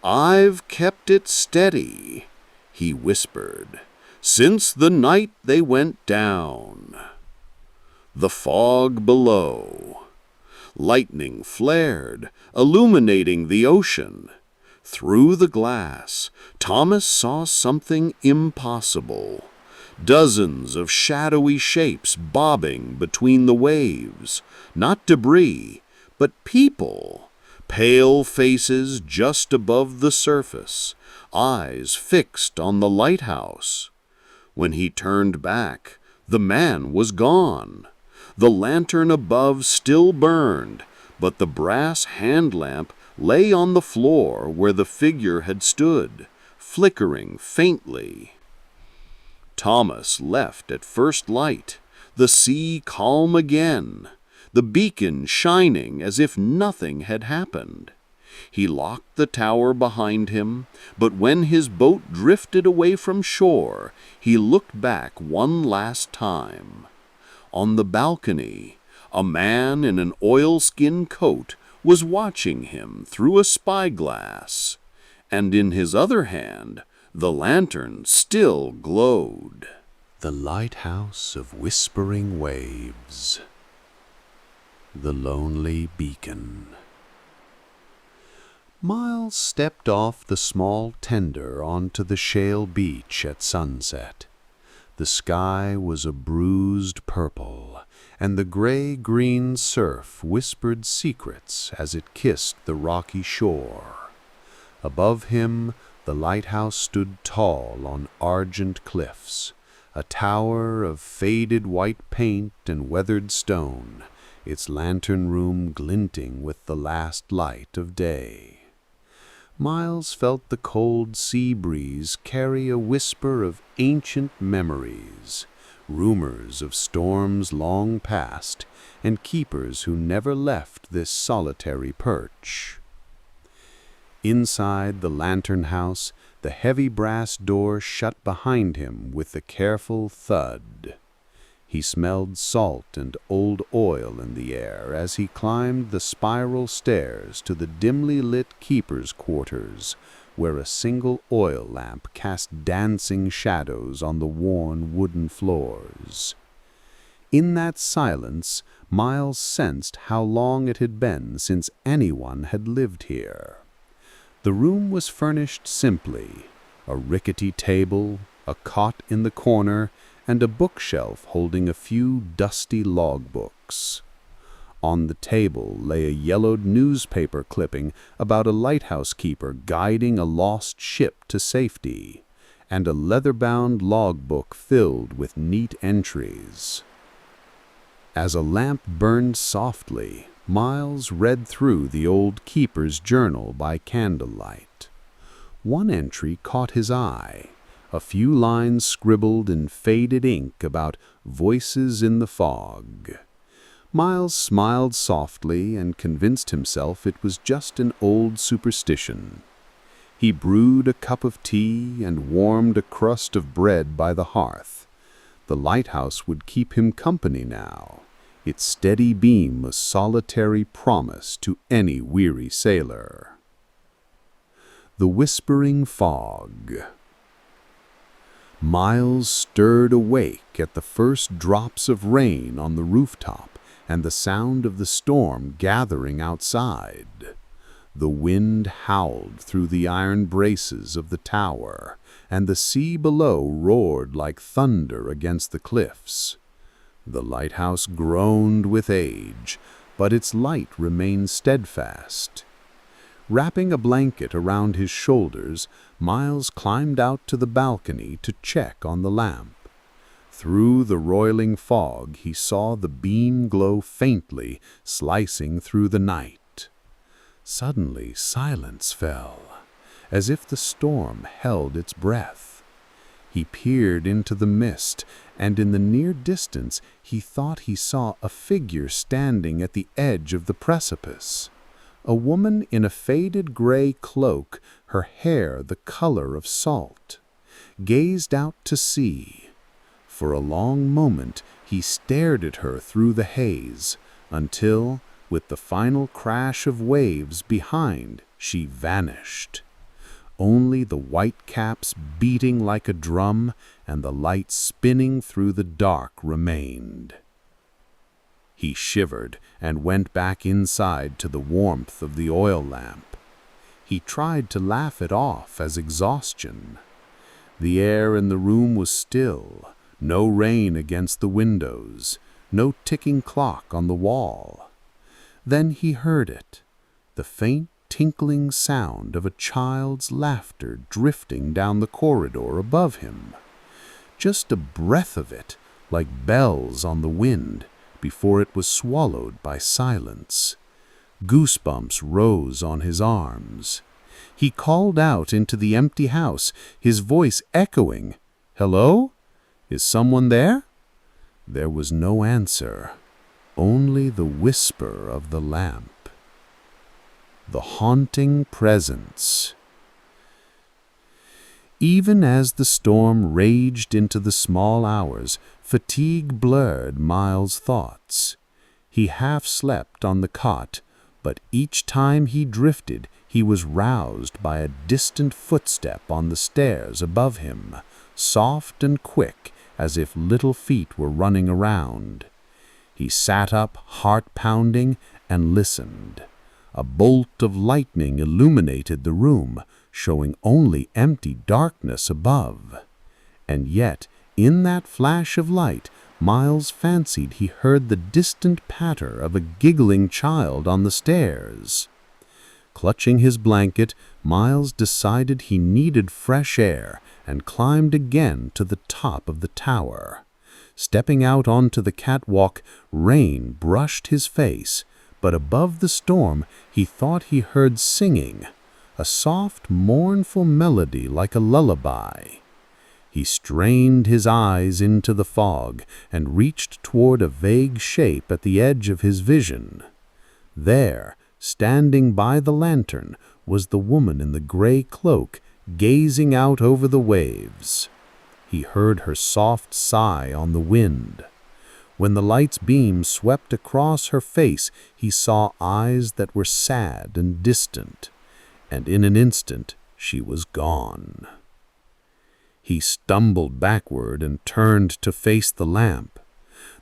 "I've kept it steady," he whispered, "since the night they went down." The fog below. Lightning flared, illuminating the ocean. Through the glass, Thomas saw something impossible. Dozens of shadowy shapes bobbing between the waves. Not debris, but people. Pale faces just above the surface, eyes fixed on the lighthouse. When he turned back, the man was gone. The lantern above still burned, but the brass hand lamp lay on the floor where the figure had stood, flickering faintly. Thomas left at first light, the sea calm again, the beacon shining as if nothing had happened. He locked the tower behind him, but when his boat drifted away from shore, he looked back one last time. On the balcony, a man in an oilskin coat was watching him through a spyglass, and in his other hand, the lantern still glowed. The lighthouse of whispering waves. The lonely beacon. Miles stepped off the small tender onto the shale beach at sunset. The sky was a bruised purple, and the gray-green surf whispered secrets as it kissed the rocky shore. Above him, the lighthouse stood tall on argent cliffs, a tower of faded white paint and weathered stone, its lantern room glinting with the last light of day. Miles felt the cold sea breeze carry a whisper of ancient memories, rumors of storms long past, and keepers who never left this solitary perch. Inside the lantern house, the heavy brass door shut behind him with a careful thud. He smelled salt and old oil in the air as he climbed the spiral stairs to the dimly lit keeper's quarters, where a single oil lamp cast dancing shadows on the worn wooden floors. In that silence, Miles sensed how long it had been since anyone had lived here. The room was furnished simply, a rickety table, a cot in the corner, and a bookshelf holding a few dusty logbooks. On the table lay a yellowed newspaper clipping about a lighthouse keeper guiding a lost ship to safety, and a leather-bound logbook filled with neat entries. As a lamp burned softly, Miles read through the old keeper's journal by candlelight. One entry caught his eye, a few lines scribbled in faded ink about voices in the fog. Miles smiled softly and convinced himself it was just an old superstition. He brewed a cup of tea and warmed a crust of bread by the hearth. The lighthouse would keep him company now, its steady beam a solitary promise to any weary sailor. The whispering fog. Miles stirred awake at the first drops of rain on the rooftop and the sound of the storm gathering outside. The wind howled through the iron braces of the tower, and the sea below roared like thunder against the cliffs. The lighthouse groaned with age, but its light remained steadfast. Wrapping a blanket around his shoulders, Miles climbed out to the balcony to check on the lamp. Through the roiling fog, he saw the beam glow faintly, slicing through the night. Suddenly, silence fell, as if the storm held its breath. He peered into the mist, and in the near distance he thought he saw a figure standing at the edge of the precipice. A woman in a faded gray cloak, her hair the color of salt, gazed out to sea. For a long moment he stared at her through the haze, until, with the final crash of waves behind, she vanished. Only the white caps beating like a drum and the light spinning through the dark remained. He shivered and went back inside to the warmth of the oil lamp. He tried to laugh it off as exhaustion. The air in the room was still, no rain against the windows, no ticking clock on the wall. Then he heard it, the faint tinkling sound of a child's laughter drifting down the corridor above him. Just a breath of it, like bells on the wind, before it was swallowed by silence. Goosebumps rose on his arms. He called out into the empty house, his voice echoing, "Hello? Is someone there?" There was no answer, only the whisper of the lamp. The haunting presence. Even as the storm raged into the small hours, fatigue blurred Miles' thoughts. He half slept on the cot, but each time he drifted, he was roused by a distant footstep on the stairs above him, soft and quick, as if little feet were running around. He sat up, heart pounding, and listened. A bolt of lightning illuminated the room, showing only empty darkness above. And yet, in that flash of light, Miles fancied he heard the distant patter of a giggling child on the stairs. Clutching his blanket, Miles decided he needed fresh air and climbed again to the top of the tower. Stepping out onto the catwalk, rain brushed his face, but above the storm he thought he heard singing, a soft, mournful melody like a lullaby. He strained his eyes into the fog and reached toward a vague shape at the edge of his vision. There, standing by the lantern, was the woman in the gray cloak, gazing out over the waves. He heard her soft sigh on the wind. When the light's beam swept across her face, he saw eyes that were sad and distant, and in an instant she was gone. He stumbled backward and turned to face the lamp.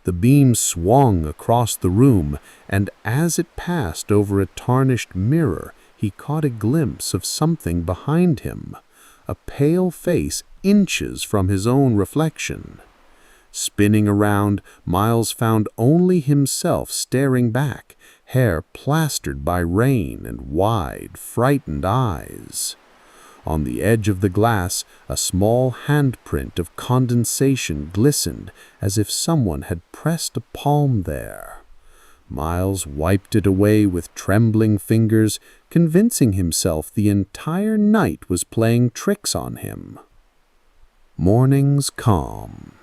The beam swung across the room, and as it passed over a tarnished mirror, he caught a glimpse of something behind him, a pale face inches from his own reflection. Spinning around, Miles found only himself staring back, hair plastered by rain and wide, frightened eyes. On the edge of the glass, a small handprint of condensation glistened as if someone had pressed a palm there. Miles wiped it away with trembling fingers, convincing himself the entire night was playing tricks on him. Morning's calm.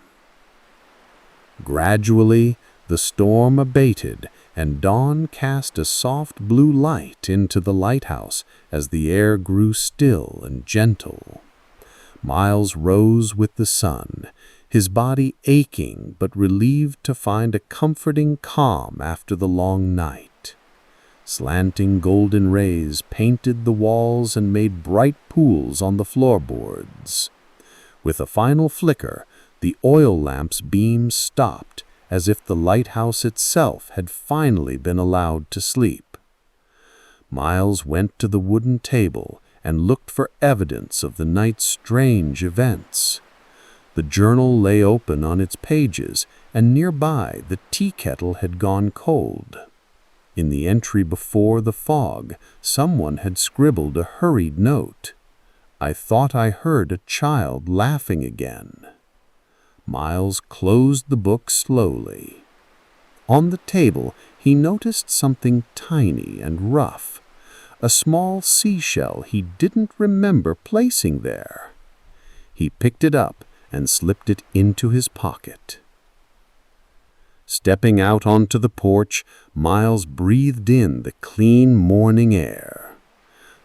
Gradually, the storm abated, and dawn cast a soft blue light into the lighthouse as the air grew still and gentle. Miles rose with the sun, his body aching but relieved to find a comforting calm after the long night. Slanting golden rays painted the walls and made bright pools on the floorboards. With a final flicker, the oil lamp's beam stopped, as if the lighthouse itself had finally been allowed to sleep. Miles went to the wooden table and looked for evidence of the night's strange events. The journal lay open on its pages, and nearby the tea kettle had gone cold. In the entry before the fog, someone had scribbled a hurried note. "I thought I heard a child laughing again." Miles closed the book slowly. On the table, he noticed something tiny and rough, a small seashell he didn't remember placing there. He picked it up and slipped it into his pocket. Stepping out onto the porch, Miles breathed in the clean morning air.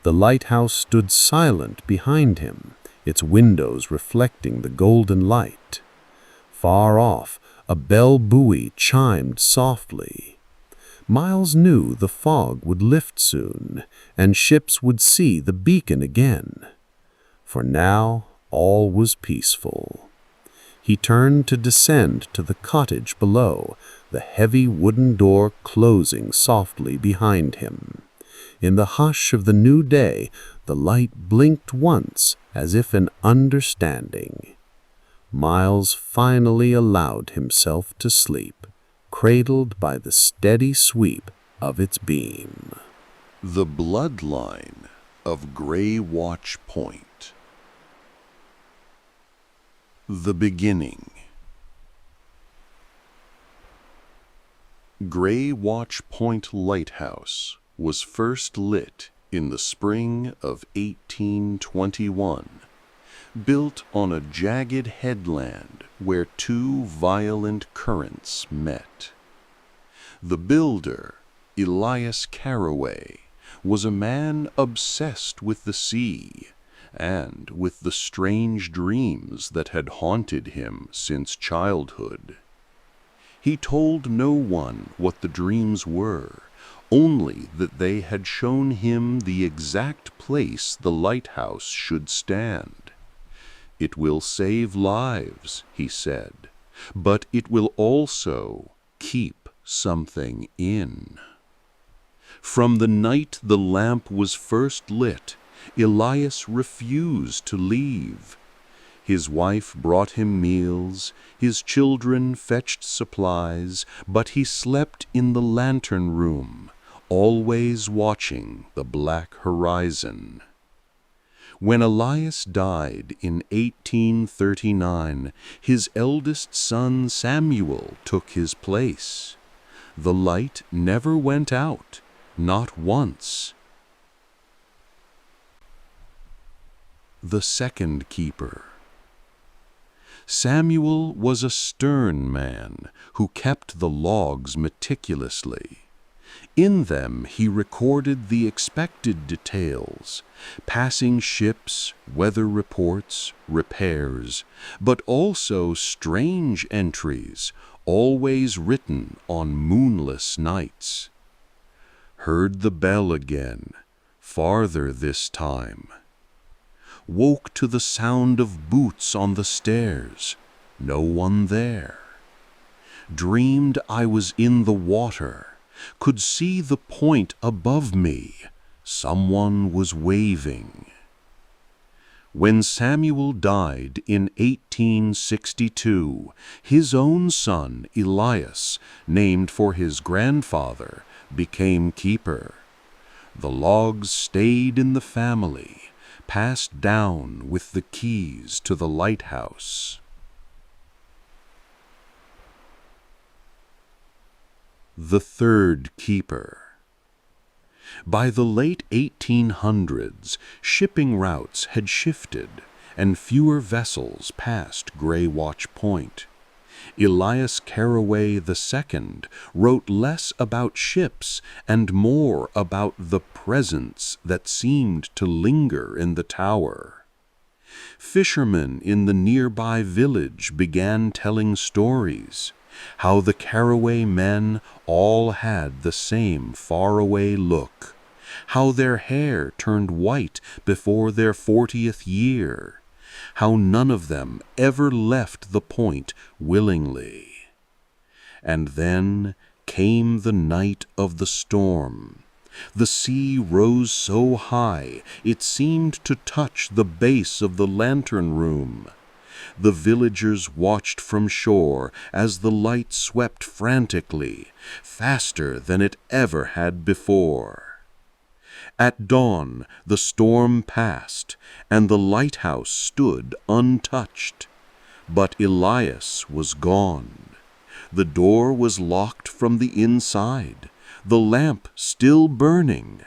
The lighthouse stood silent behind him, its windows reflecting the golden light. Far off, a bell buoy chimed softly. Miles knew the fog would lift soon, and ships would see the beacon again. For now, all was peaceful. He turned to descend to the cottage below, the heavy wooden door closing softly behind him. In the hush of the new day, the light blinked once as if in understanding. Miles finally allowed himself to sleep, cradled by the steady sweep of its beam. The bloodline of Grey Watch Point. The beginning. Grey Watch Point Lighthouse was first lit in the spring of 1821, built on a jagged headland where two violent currents met. The builder, Elias Caraway, was a man obsessed with the sea and with the strange dreams that had haunted him since childhood. He told no one what the dreams were, only that they had shown him the exact place the lighthouse should stand. "It will save lives," he said, "but it will also keep something in." From the night the lamp was first lit, Elias refused to leave. His wife brought him meals, his children fetched supplies, but he slept in the lantern room, always watching the black horizon. When Elias died in 1839, his eldest son Samuel took his place. The light never went out, not once. The second keeper. Samuel was a stern man who kept the logs meticulously. In them he recorded the expected details, passing ships, weather reports, repairs, but also strange entries, always written on moonless nights. Heard the bell again, farther this time. Woke to the sound of boots on the stairs, no one there. Dreamed I was in the water, could see the point above me, someone was waving. When Samuel died in 1862, his own son Elias, named for his grandfather, became keeper. The logs stayed in the family, passed down with the keys to the lighthouse. The third keeper. By the late 1800s, shipping routes had shifted, and fewer vessels passed Grey Watch Point. Elias Caraway II wrote less about ships and more about the presence that seemed to linger in the tower. Fishermen in the nearby village began telling stories, how the Caraway men all had the same faraway look, how their hair turned white before their 40th year, how none of them ever left the point willingly. And then came the night of the storm. The sea rose so high it seemed to touch the base of the lantern room. The villagers watched from shore as the light swept frantically, faster than it ever had before. At dawn the storm passed, and the lighthouse stood untouched. But Elias was gone. The door was locked from the inside, the lamp still burning.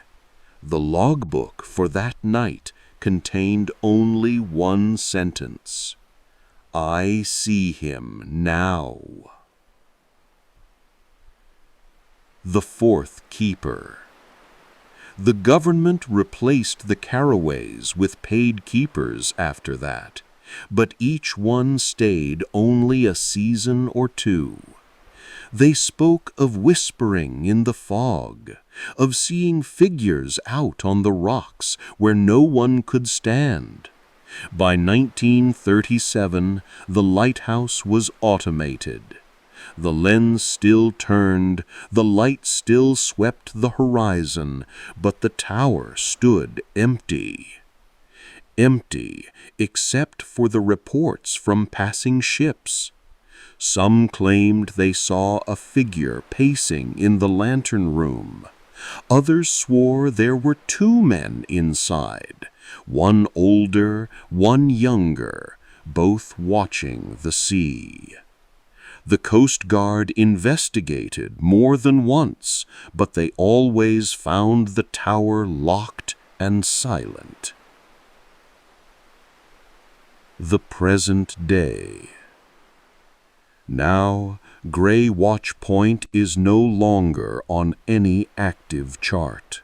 The logbook for that night contained only one sentence: "I see him now." The fourth keeper. The government replaced the Caraways with paid keepers after that. but each one stayed only a season or two. They spoke of whispering in the fog, of seeing figures out on the rocks where no one could stand. By 1937, the lighthouse was automated. The lens still turned, the light still swept the horizon, but the tower stood empty. Empty, except for the reports from passing ships. Some claimed they saw a figure pacing in the lantern room. Others swore there were two men inside, one older, one younger, both watching the sea. The Coast Guard investigated more than once, but they always found the tower locked and silent. The present day. Now, Gray Watch Point is no longer on any active chart.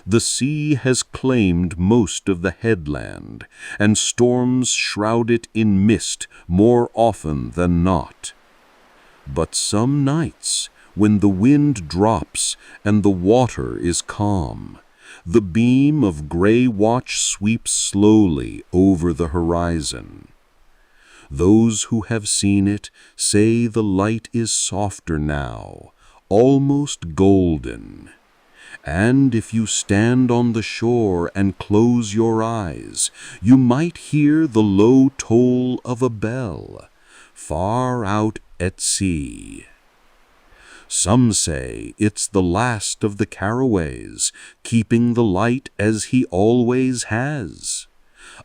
The sea has claimed most of the headland, and storms shroud it in mist more often than not. But some nights, when the wind drops and the water is calm, the beam of Gray Watch sweeps slowly over the horizon. Those who have seen it say the light is softer now, almost golden. And if you stand on the shore and close your eyes, you might hear the low toll of a bell, far out at sea. Some say it's the last of the caraways, keeping the light as he always has.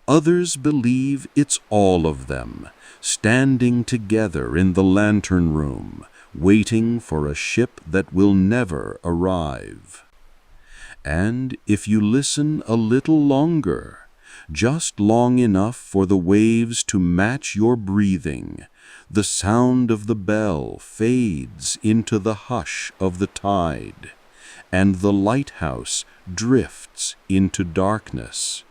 Others believe it's all of them, standing together in the lantern room, waiting for a ship that will never arrive. And if you listen a little longer, just long enough for the waves to match your breathing, the sound of the bell fades into the hush of the tide, and the lighthouse drifts into darkness.